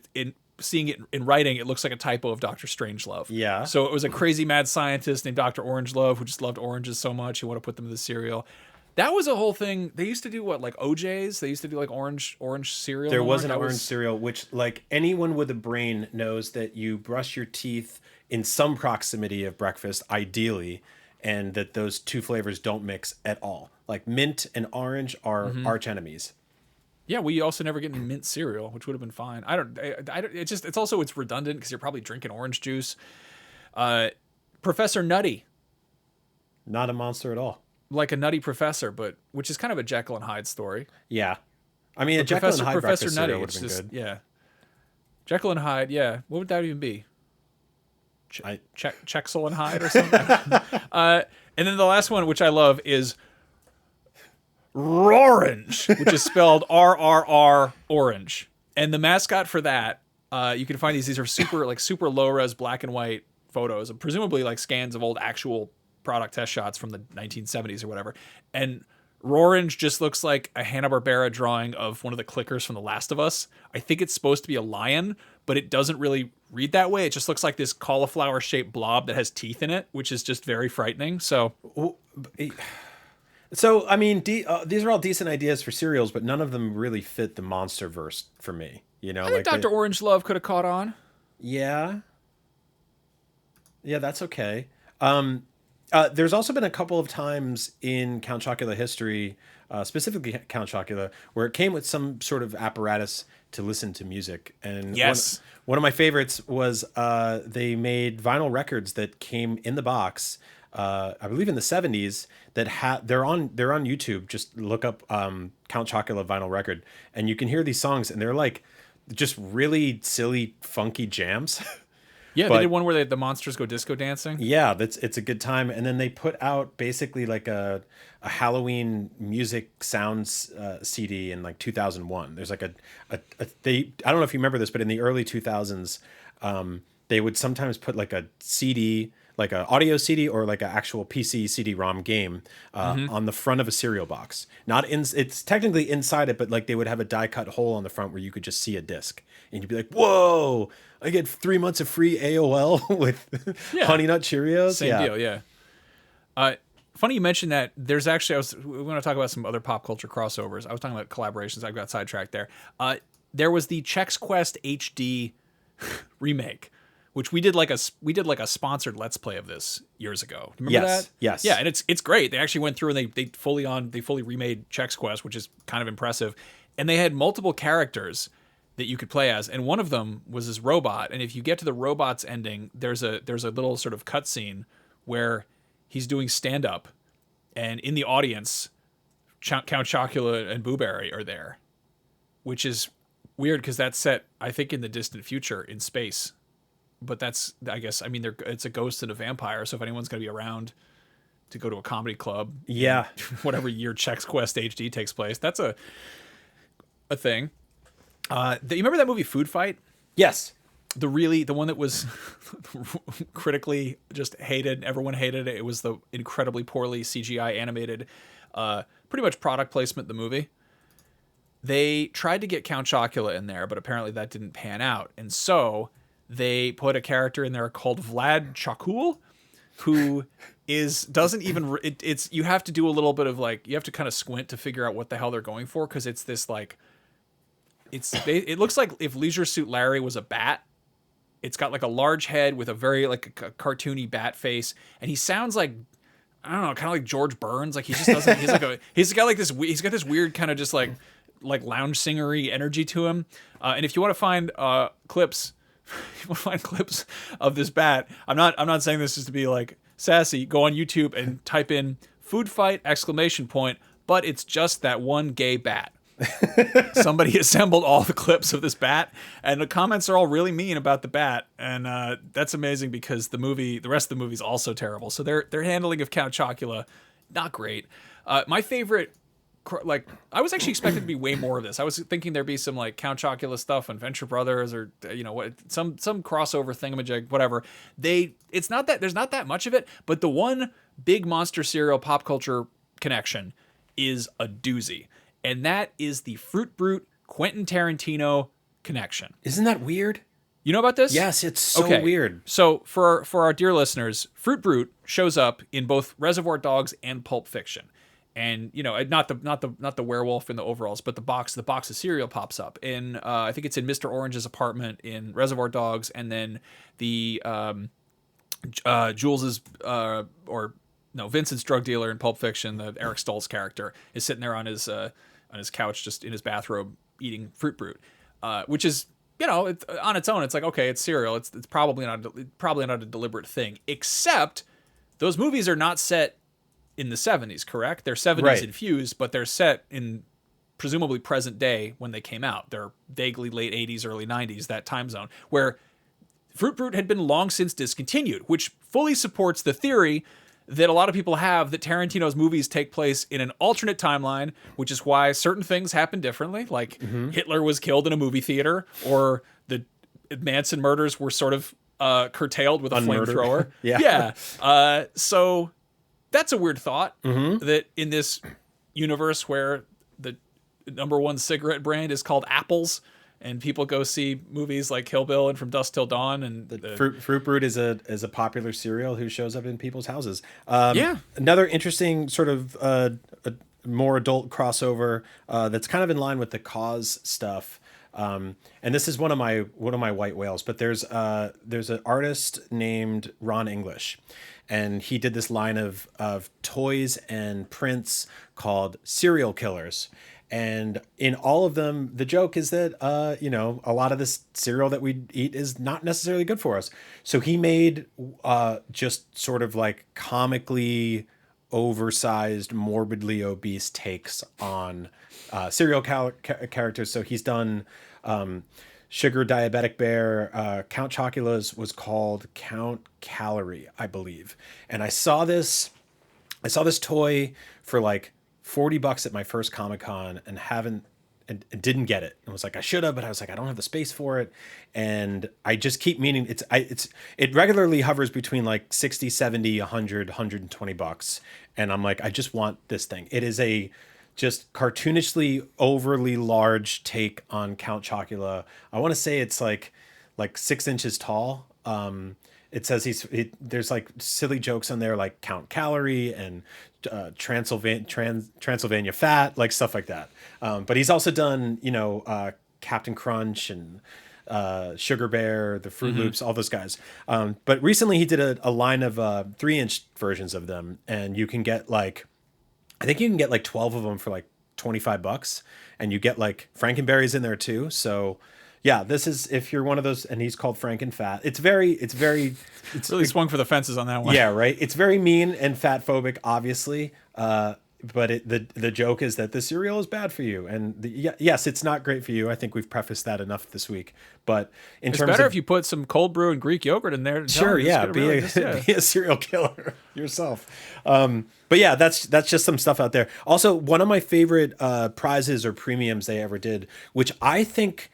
S7: seeing it in writing, it looks like a typo of Dr. Strangelove.
S6: Yeah.
S7: So it was a crazy mad scientist named Dr. Orange Love who just loved oranges so much he wanted to put them in the cereal. That was a whole thing. They used to do like OJs? They used to do like orange cereal.
S6: There was an orange cereal, which like anyone with a brain knows that you brush your teeth in some proximity of breakfast, ideally, and that those two flavors don't mix at all. Like mint and orange are arch enemies.
S7: Yeah, we also never get any mint cereal, which would have been fine. It's redundant because you're probably drinking orange juice. Professor Nutty.
S6: Not a monster at all.
S7: Like a nutty professor, but which is kind of a Jekyll and Hyde story.
S6: Yeah, I mean, a Jekyll and Hyde
S7: Professor
S6: breakfast
S7: Nutty
S6: cereal would have been good.
S7: Yeah, Jekyll and Hyde. Yeah, what would that even be? Checksel and Hyde or something. And then the last one, which I love, is Rorange, which is spelled RRR orange. And the mascot for that, you can find these are super low res black and white photos, and presumably like scans of old actual product test shots from the 1970s or whatever. And Rorange just looks like a Hanna-Barbera drawing of one of the clickers from The Last of Us. I think it's supposed to be a lion, but it doesn't really read that way. It just looks like this cauliflower-shaped blob that has teeth in it, which is just very frightening. So
S6: I mean, these are all decent ideas for cereals, but none of them really fit the Monsterverse for me. I
S7: think Dr. Orange Love could have caught on.
S6: Yeah, that's okay. There's also been a couple of times in Count Chocula history, specifically Count Chocula, where it came with some sort of apparatus to listen to music. And
S7: yes,
S6: one of my favorites was they made vinyl records that came in the box, I believe in the 70s, that they're on YouTube. Just look up Count Chocula vinyl record, and you can hear these songs, and they're like just really silly, funky jams.
S7: Yeah, they did one where the monsters go disco dancing.
S6: Yeah, it's a good time. And then they put out basically like a Halloween music sounds CD in like 2001. There's like I don't know if you remember this, but in the early 2000s, they would sometimes put like a CD, like an audio CD or like an actual PC CD-ROM game on the front of a cereal box. It's technically inside it, but like they would have a die-cut hole on the front where you could just see a disc. And you'd be like, whoa, I get 3 months of free AOL with Honey Nut Cheerios.
S7: Same deal, yeah. Funny you mentioned that. There's actually, we want to talk about some other pop culture crossovers. I was talking about collaborations. I got sidetracked there. There was the Chex Quest HD remake, which we did like a sponsored Let's Play of this years ago. Remember that?
S6: Yes.
S7: Yeah, and it's great. They actually went through and they fully remade Chex Quest, which is kind of impressive. And they had multiple characters that you could play as, and one of them was this robot. And if you get to the robot's ending, there's a little sort of cutscene where he's doing stand up, and in the audience, Count Chocula and Booberry are there, which is weird because that's set, I think, in the distant future in space. But that's, I guess, I mean, it's a ghost and a vampire. So if anyone's going to be around to go to a comedy club,
S6: Yeah.
S7: whatever year Chex Quest HD takes place, that's a thing. You remember that movie Food Fight?
S6: Yes.
S7: The one that was critically just hated. Everyone hated it. It was the incredibly poorly CGI animated, pretty much product placement, the movie. They tried to get Count Chocula in there, but apparently that didn't pan out. And so they put a character in there called Vlad Chocul, who doesn't even, it's, you have to do a little bit of like, you have to kind of squint to figure out what the hell they're going for. Cause it's this like, it looks like if Leisure Suit Larry was a bat. It's got like a large head with a very like a cartoony bat face. And he sounds like, I don't know, kind of like George Burns. Like he just doesn't, he's got this weird kind of just like lounge singery energy to him. And if you want to find clips, of this bat, I'm not saying this just to be like sassy. Go on YouTube and type in "food fight!" ! But it's just that one gay bat. Somebody assembled all the clips of this bat, and the comments are all really mean about the bat, and that's amazing because the rest of the movie is also terrible. So their handling of Count Chocula, not great. My favorite. Like I was actually expecting to be way more of this. I was thinking there'd be some like Count Chocula stuff on Venture Brothers or some crossover thingamajig, whatever. It's not that there's not that much of it, but the one big monster cereal pop culture connection is a doozy, and that is the Fruit Brute Quentin Tarantino connection.
S6: Isn't that weird?
S7: You know about this?
S6: Yes, it's so weird.
S7: So for our dear listeners, Fruit Brute shows up in both Reservoir Dogs and Pulp Fiction. And not the werewolf in the overalls, but the box of cereal pops up. And I think it's in Mr. Orange's apartment in Reservoir Dogs, and then the Jules's Vincent's drug dealer in Pulp Fiction, the Eric Stoltz character, is sitting there on his couch, just in his bathrobe, eating Fruit Brute, which is it's, on its own, it's like, okay, it's cereal. It's probably not a deliberate thing. Except those movies are not set in the 70s, correct? They're 70s infused, but they're set in presumably present day when they came out. They're vaguely late 80s, early 90s, that time zone, where Fruit Brute had been long since discontinued, which fully supports the theory that a lot of people have that Tarantino's movies take place in an alternate timeline, which is why certain things happen differently, like Hitler was killed in a movie theater, or the Manson murders were sort of curtailed with a flamethrower. So that's a weird thought, that in this universe where the number one cigarette brand is called Apples, and people go see movies like Kill Bill and From Dusk Till Dawn, and
S6: Fruit Brute is a popular cereal who shows up in people's houses. Another interesting sort of a more adult crossover that's kind of in line with the Cause stuff. And this is one of my white whales, but there's an artist named Ron English, and he did this line of toys and prints called Serial Killers. And in all of them, the joke is that, a lot of this cereal that we eat is not necessarily good for us. So he made just sort of like comically oversized, morbidly obese takes on cereal characters. So he's done Sugar Diabetic Bear. Count Chocula's was called Count Calorie, I believe. And I saw this toy for like $40 at my first Comic-Con and didn't get it. I was like, I should have, but I was like, I don't have the space for it. And I just keep meaning it regularly hovers between like 60, 70, 100, $120. And I'm like, I just want this thing. It is a just cartoonishly overly large take on Count Chocula. I want to say it's like 6 inches tall. It says there's like silly jokes on there like Count Calorie and Transylvania Fat, like stuff like that. But he's also done, Captain Crunch and Sugar Bear, the Fruit Loops, all those guys. But recently he did a line of 3-inch versions of them, and you can get like 12 of them for like $25, and you get like Franken Berries in there too. So, Yeah, this is if you're one of those, and he's called Franken Fat. It's
S7: Really swung for the fences on that one.
S6: yeah, right. It's very mean and fat phobic, obviously. But the joke is that the cereal is bad for you, and yes, it's not great for you. I think we've prefaced that enough this week. But in
S7: It's
S6: terms
S7: better
S6: of
S7: if you put some cold brew and Greek yogurt in there.
S6: sure, yeah, be a serial killer yourself. But yeah, that's just some stuff out there. Also, one of my favorite prizes or premiums they ever did, which I think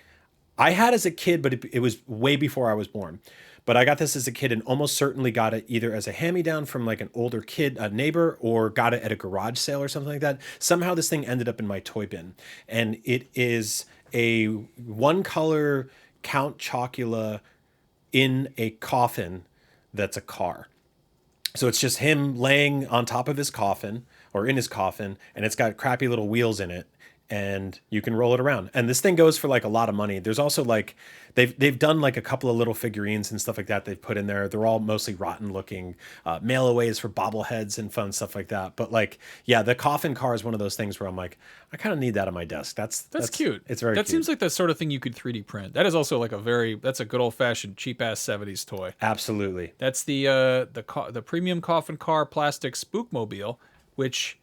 S6: I had as a kid, but it was way before I was born. But I got this as a kid and almost certainly got it either as a hand-me-down from like an older kid, a neighbor, or got it at a garage sale or something like that. Somehow this thing ended up in my toy bin. And it is a one-color Count Chocula in a coffin that's a car. So it's just him laying on top of his coffin or in his coffin, and it's got crappy little wheels in it, and you can roll it around. And this thing goes for like a lot of money. There's also like they've done like a couple of little figurines and stuff like that they've put in there. They're all mostly rotten looking. Mail-aways for bobbleheads and fun stuff like that. But like, yeah, the coffin car is one of those things where I'm like, I kind of need that on my desk. That's
S7: cute.
S6: It's very
S7: that
S6: cute.
S7: seems like the sort of thing you could 3D print. That is also like that's a good old fashioned cheap ass 70s toy.
S6: Absolutely.
S7: That's the premium coffin car plastic spookmobile, which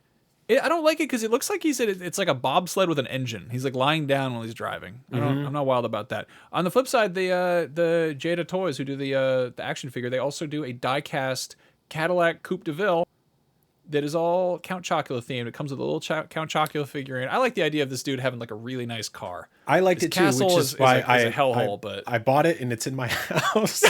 S7: I don't like it because it looks like it's like a bobsled with an engine. He's like lying down while he's driving. I'm not wild about that. On the flip side, the Jada Toys, who do the action figure, they also do a die-cast Cadillac Coupe de Ville that is all Count Chocula themed. It comes with a little Count Chocula figurine. I like the idea of this dude having like a really nice car.
S6: I liked
S7: His
S6: it too, which
S7: castle
S6: is why
S7: is a hellhole. But
S6: I bought it and it's in my house.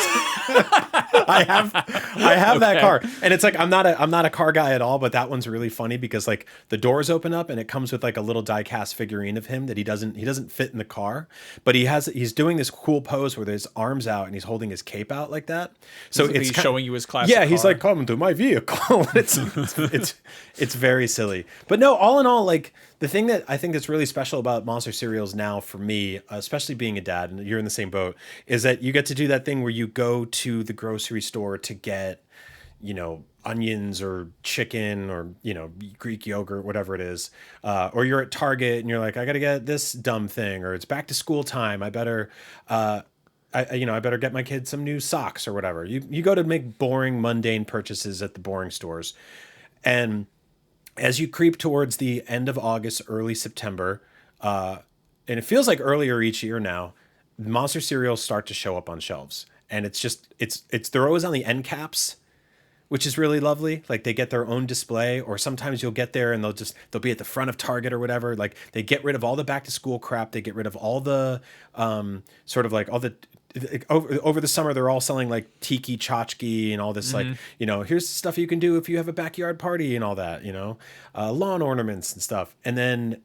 S6: I have that car, and it's like I'm not a car guy at all, but that one's really funny because like the doors open up and it comes with like a little die-cast figurine of him that he doesn't fit in the car, but he's doing this cool pose where his arms out and he's holding his cape out like that. So
S7: he's showing you his classic.
S6: Yeah, he's
S7: car.
S6: like, come to my vehicle. It's very silly, but no, all in all, like the thing that I think that's really special about monster cereals now for me, especially being a dad, and you're in the same boat, is that you get to do that thing where you go to the grocery store to get, onions or chicken or, Greek yogurt, whatever it is. Or you're at Target and you're like, I got to get this dumb thing, or it's back to school time. I better, I better get my kid some new socks or whatever. You go to make boring, mundane purchases at the boring stores. And as you creep towards the end of August, early September, and it feels like earlier each year now, monster cereals start to show up on shelves. And they're always on the end caps, which is really lovely. Like they get their own display, or sometimes you'll get there and they'll be at the front of Target or whatever. Like they get rid of all the back to school crap. They get rid of all the sort of like all the over the summer, they're all selling like tiki tchotchke and all this, like, here's stuff you can do if you have a backyard party and all that, lawn ornaments and stuff. And then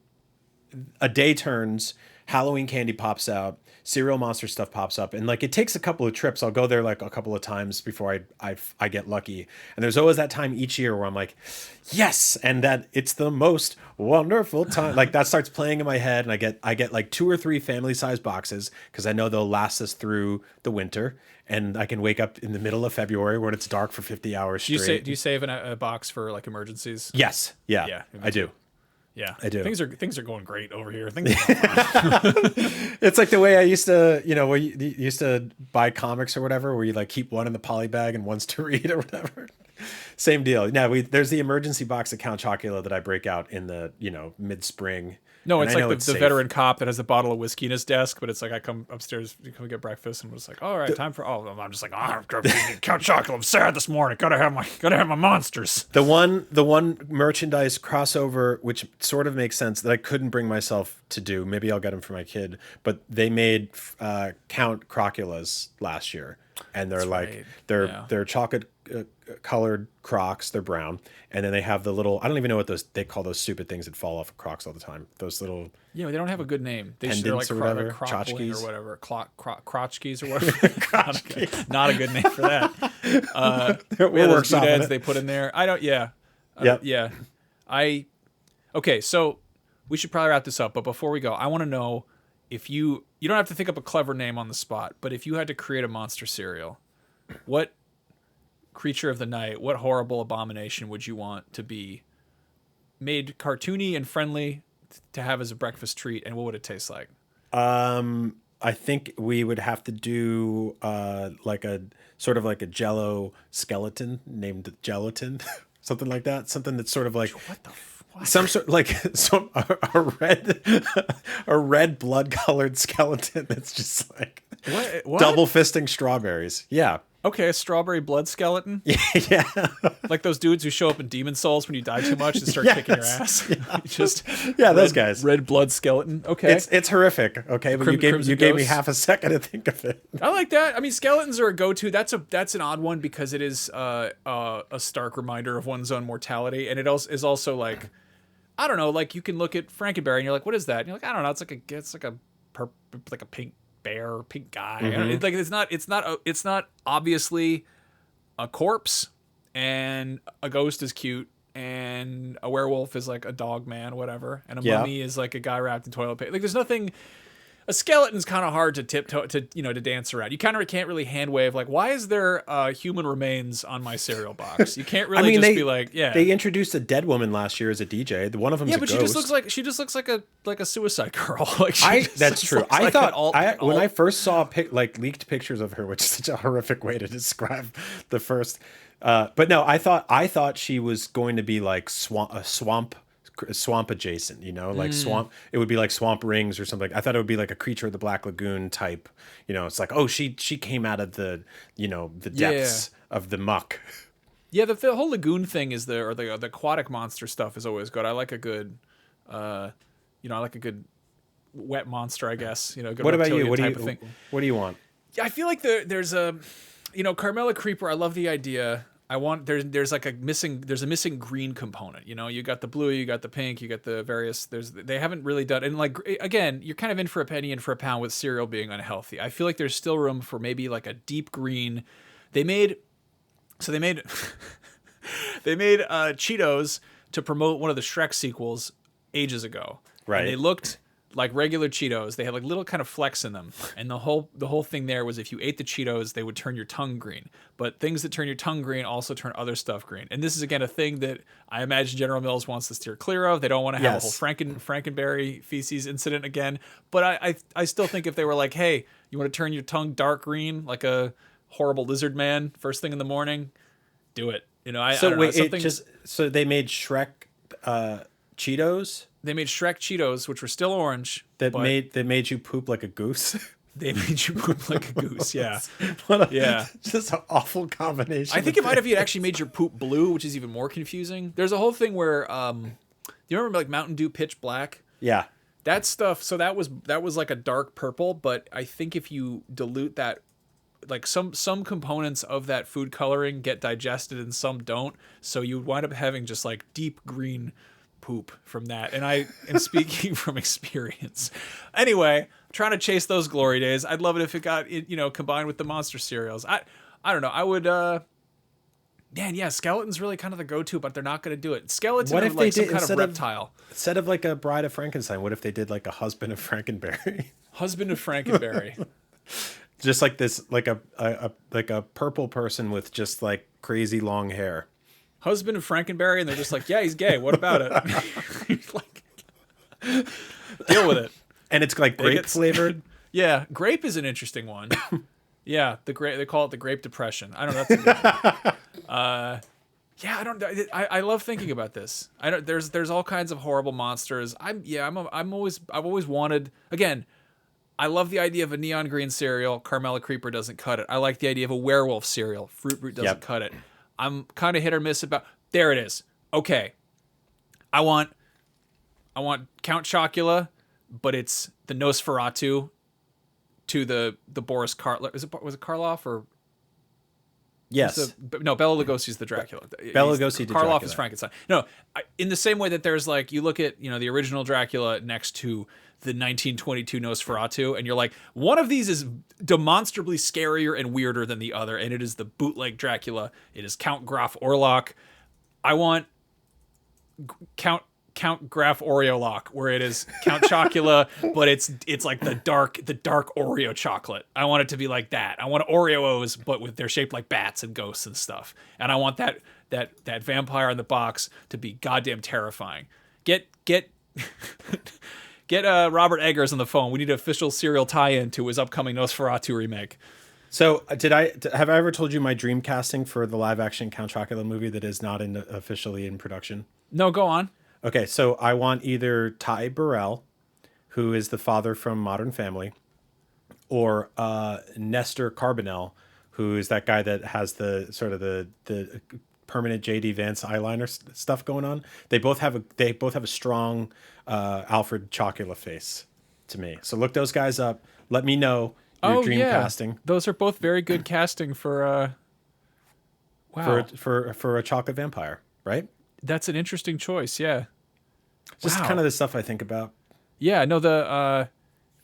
S6: a day turns, Halloween candy pops out, cereal monster stuff pops up, and like it takes a couple of trips. I'll go there like a couple of times before I get lucky. And there's always that time each year where I'm like, yes, and that it's the most wonderful time. Like that starts playing in my head, and I get like 2 or 3 family-sized boxes because I know they'll last us through the winter. And I can wake up in the middle of February when it's dark for 50 hours straight.
S7: Do you save a box for like emergencies?
S6: Yes. Yeah. I do.
S7: Yeah,
S6: I do.
S7: Things are going great over here.
S6: It's like the way I used to, where you used to buy comics or whatever, where you like keep one in the poly bag and one's to read or whatever. Same deal. Yeah, there's the emergency box of Count Chocula that I break out in the mid-spring.
S7: No, it's like the veteran cop that has a bottle of whiskey in his desk, but it's like I come upstairs, come get breakfast, and was like, all right, time for I'm just like, Count Chocula, I'm sad this morning. Gotta have my monsters.
S6: The one merchandise crossover, which sort of makes sense, that I couldn't bring myself to do. Maybe I'll get them for my kid, but they made Count Choculas last year, and they're they're chocolate colored Crocs. They're brown, and then they have the little, I don't even know what they call those stupid things that fall off of Crocs all the time. Those little
S7: they don't have a good name. They're like
S6: or whatever,
S7: tchotchkes or whatever, crotchkes or whatever. Not a good name for that. Those doodads they put in there. I don't. Yeah. Yeah. Okay. So we should probably wrap this up, but before we go, I want to know if you don't have to think up a clever name on the spot, but if you had to create a monster cereal, what creature of the night, what horrible abomination would you want to be made cartoony and friendly to have as a breakfast treat, and what would it taste like?
S6: I think we would have to do like a sort of like a Jello skeleton named gelatin, something like that. Something that's sort of like
S7: What the what?
S6: some sort like a red a red blood colored skeleton that's just like
S7: What?
S6: double fisting strawberries. Yeah.
S7: Okay, a strawberry blood skeleton.
S6: Yeah.
S7: Like those dudes who show up in Demon Souls when you die too much and start kicking your ass. Just
S6: Those guys.
S7: Red blood skeleton. Okay.
S6: It's horrific, okay? But you gave me
S7: Ghosts.
S6: half a second to think of it.
S7: I like that. I mean, skeletons are a go-to. That's an odd one because it is a stark reminder of one's own mortality, and it also is also like, I don't know, like you can look at Franken Berry and you're like, what is that? And you're like, I don't know. It's like a pink bear, pink guy. It's not obviously a corpse, and a ghost is cute, and a werewolf is like a dog man, whatever, and a mummy is like a guy wrapped in toilet paper. Like there's nothing. A skeleton's kind of hard to tiptoe to dance around. You kind of can't really hand wave like, why is there human remains on my cereal box? You can't really be like, yeah.
S6: They introduced a dead woman last year as a DJ. One of them,
S7: but
S6: ghost.
S7: she just looks like a suicide girl.
S6: That's true. I thought when I first saw leaked pictures of her, which is such a horrific way to describe the first. But no, I thought she was going to be like swamp adjacent, like swamp. It would be like Swamp Rings or something. I thought it would be like a Creature of the Black Lagoon type. It's like, oh, she came out of the the depths of the muck.
S7: Yeah, the whole lagoon thing is the aquatic monster stuff is always good. I like a good, I like a good wet monster, I guess. Good
S6: what about you? What do you want?
S7: Yeah, I feel like there's a, Carmella Creeper. I love the idea. I want there's a missing green component. You got the blue, you got the pink, you got the various. They haven't really done, and like again, you're kind of in for a penny and for a pound with cereal being unhealthy. I feel like there's still room for maybe like a deep green. They made Cheetos to promote one of the Shrek sequels ages ago.
S6: Right.
S7: And they looked like regular Cheetos. They had like little kind of flecks in them. And the whole thing there was if you ate the Cheetos, they would turn your tongue green. But things that turn your tongue green also turn other stuff green. And this is, again, a thing that I imagine General Mills wants to steer clear of. They don't want to have a whole Franken Berry feces incident again. But I still think if they were like, hey, you want to turn your tongue dark green like a horrible lizard man first thing in the morning, do it.
S6: So they made Shrek Cheetos.
S7: They made Shrek Cheetos, which were still orange.
S6: That made you poop like a goose.
S7: They made you poop like a goose. Yeah,
S6: just an awful combination.
S7: I think it might have actually made your poop blue, which is even more confusing. There's a whole thing where, you remember like Mountain Dew Pitch Black?
S6: Yeah,
S7: that stuff. So that was like a dark purple, but I think if you dilute that, like some components of that food coloring get digested and some don't, so you wind up having just like deep green poop from that. And I am speaking from experience. Anyway, I'm trying to chase those glory days. I'd love it if it got combined with the monster cereals. I don't know. I would skeleton's really kind of the go-to, but they're not going to do it. Skeleton, what if like they did some kind of reptile
S6: instead of like a Bride of Frankenstein? What if they did like a Husband of Franken Berry?
S7: Husband of Franken Berry.
S6: Just like this, like a purple person with just like crazy long hair.
S7: Husband of Franken Berry, and they're just like, yeah, he's gay. What about it? Like, deal with it.
S6: And it's like grape flavored.
S7: Yeah, grape is an interesting one. Yeah, they call it the Grape Depression. I don't know. That's a good one. Yeah, I love thinking about this. There's all kinds of horrible monsters. I've always wanted, again, I love the idea of a neon green cereal. Carmella Creeper doesn't cut it. I like the idea of a werewolf cereal. Frute doesn't cut it. I'm kind of hit or miss about. There it is. Okay. I want Count Chocula, but it's the Nosferatu to the Boris Karloff. Was it Karloff or?
S6: Yes.
S7: No, Bela Lugosi's the Dracula.
S6: Bela Lugosi did
S7: Karloff
S6: Dracula.
S7: is Frankenstein. No, in the same way that there's like, you look at, the original Dracula next to the 1922 Nosferatu, and you're like, one of these is demonstrably scarier and weirder than the other, and it is the bootleg Dracula. It is Count Graf Orlok. I want Count Graf Oreolok, where it is Count Chocula, but it's like the dark Oreo chocolate. I want it to be like that. I want Oreos, but they're shaped like bats and ghosts and stuff. And I want that vampire in the box to be goddamn terrifying. Get Get Robert Eggers on the phone. We need an official serial tie-in to his upcoming Nosferatu remake.
S6: So have I ever told you my dream casting for the live action Count Chocula movie that is not officially in production?
S7: No, go on.
S6: Okay, so I want either Ty Burrell, who is the father from Modern Family, or Nestor Carbonell, who is that guy that has the sort of the permanent JD Vance eyeliner stuff going on. They both have a strong Alfred Chocula face to me. So look those guys up. Let me know your dream casting.
S7: Those are both very good casting for
S6: for a chocolate vampire, right?
S7: That's an interesting choice. Yeah.
S6: Just kind of the stuff I think about.
S7: Yeah. No.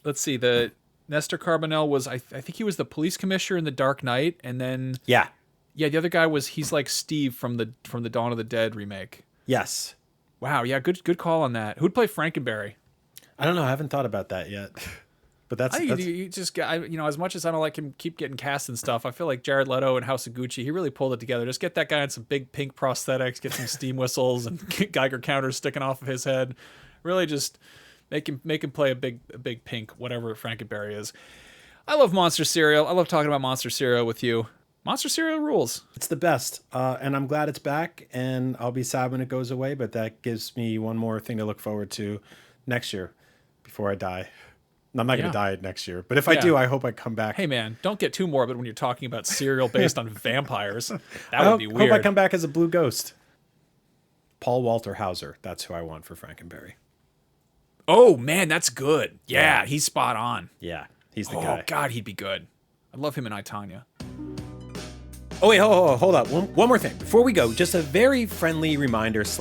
S7: Let's see. The Nestor Carbonell was I think he was the police commissioner in The Dark Knight, and then
S6: yeah.
S7: The other guy he's like Steve from the Dawn of the Dead remake.
S6: Yes.
S7: Wow. Yeah. Good call on that. Who'd play Franken Berry?
S6: I don't know. I haven't thought about that yet. But that's
S7: you just as much as I don't like him keep getting cast and stuff, I feel like Jared Leto and House of Gucci, he really pulled it together. Just get that guy in some big pink prosthetics, get some steam whistles and Geiger counters sticking off of his head. Really just make him play a big pink whatever Franken Berry is. I love Monster Cereal. I love talking about Monster Cereal with you. Monster Cereal rules.
S6: It's the best. And I'm glad it's back, and I'll be sad when it goes away, but that gives me one more thing to look forward to next year before I die. I'm not going to die next year, but if I do, I hope I come back.
S7: Hey man, don't get too morbid when you're talking about cereal based on vampires. That would be weird.
S6: I hope I come back as a blue ghost. Paul Walter Hauser. That's who I want for Franken Berry.
S7: Oh man, that's good. Yeah, he's spot on.
S6: Yeah, he's the guy.
S7: Oh God, he'd be good. I love him in I, Tonya.
S6: Oh, wait, hold up. One more thing. Before we go, just a very friendly reminder /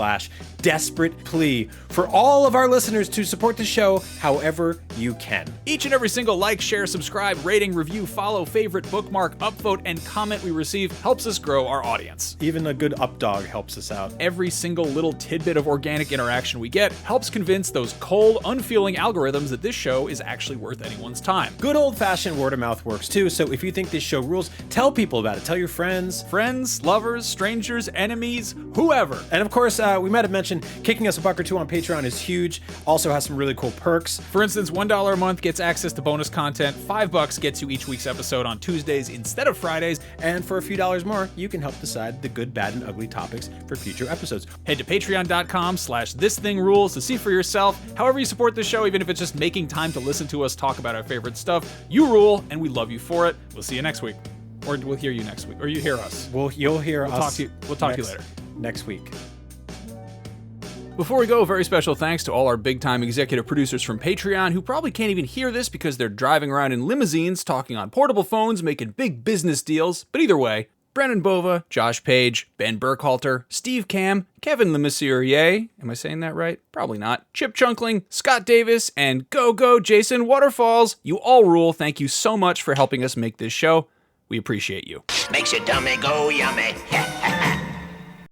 S6: desperate plea for all of our listeners to support the show however you can.
S7: Each and every single like, share, subscribe, rating, review, follow, favorite, bookmark, upvote, and comment we receive helps us grow our audience.
S6: Even a good up dog helps us out.
S7: Every single little tidbit of organic interaction we get helps convince those cold, unfeeling algorithms that this show is actually worth anyone's time.
S6: Good old-fashioned word of mouth works too, so if you think this show rules, tell people about it. Tell your friends,
S7: lovers, strangers, enemies, whoever.
S6: And of course, we might have mentioned kicking us $1 or $2 on Patreon is huge. Also has some really cool perks.
S7: For instance, $1 a month gets access to bonus content. $5 gets you each week's episode on Tuesdays instead of Fridays.
S6: And for a few dollars more, you can help decide the good, bad, and ugly topics for future episodes.
S7: Head to patreon.com/thisthingrules to see for yourself. However you support the show, even if it's just making time to listen to us talk about our favorite stuff, you rule, and we love you for it. We'll see you next week. Or we'll hear you next week. Or you hear us.
S6: You'll hear us.
S7: We'll talk to you later.
S6: Next week.
S7: Before we go, very special thanks to all our big-time executive producers from Patreon who probably can't even hear this because they're driving around in limousines, talking on portable phones, making big business deals. But either way, Brennan Bova, Josh Page, Ben Burkhalter, Steve Cam, Kevin Lemisurier, am I saying that right? Probably not, Chip Chunkling, Scott Davis, and Go Jason Waterfalls. You all rule. Thank you so much for helping us make this show. We appreciate you.
S1: Makes your tummy go yummy.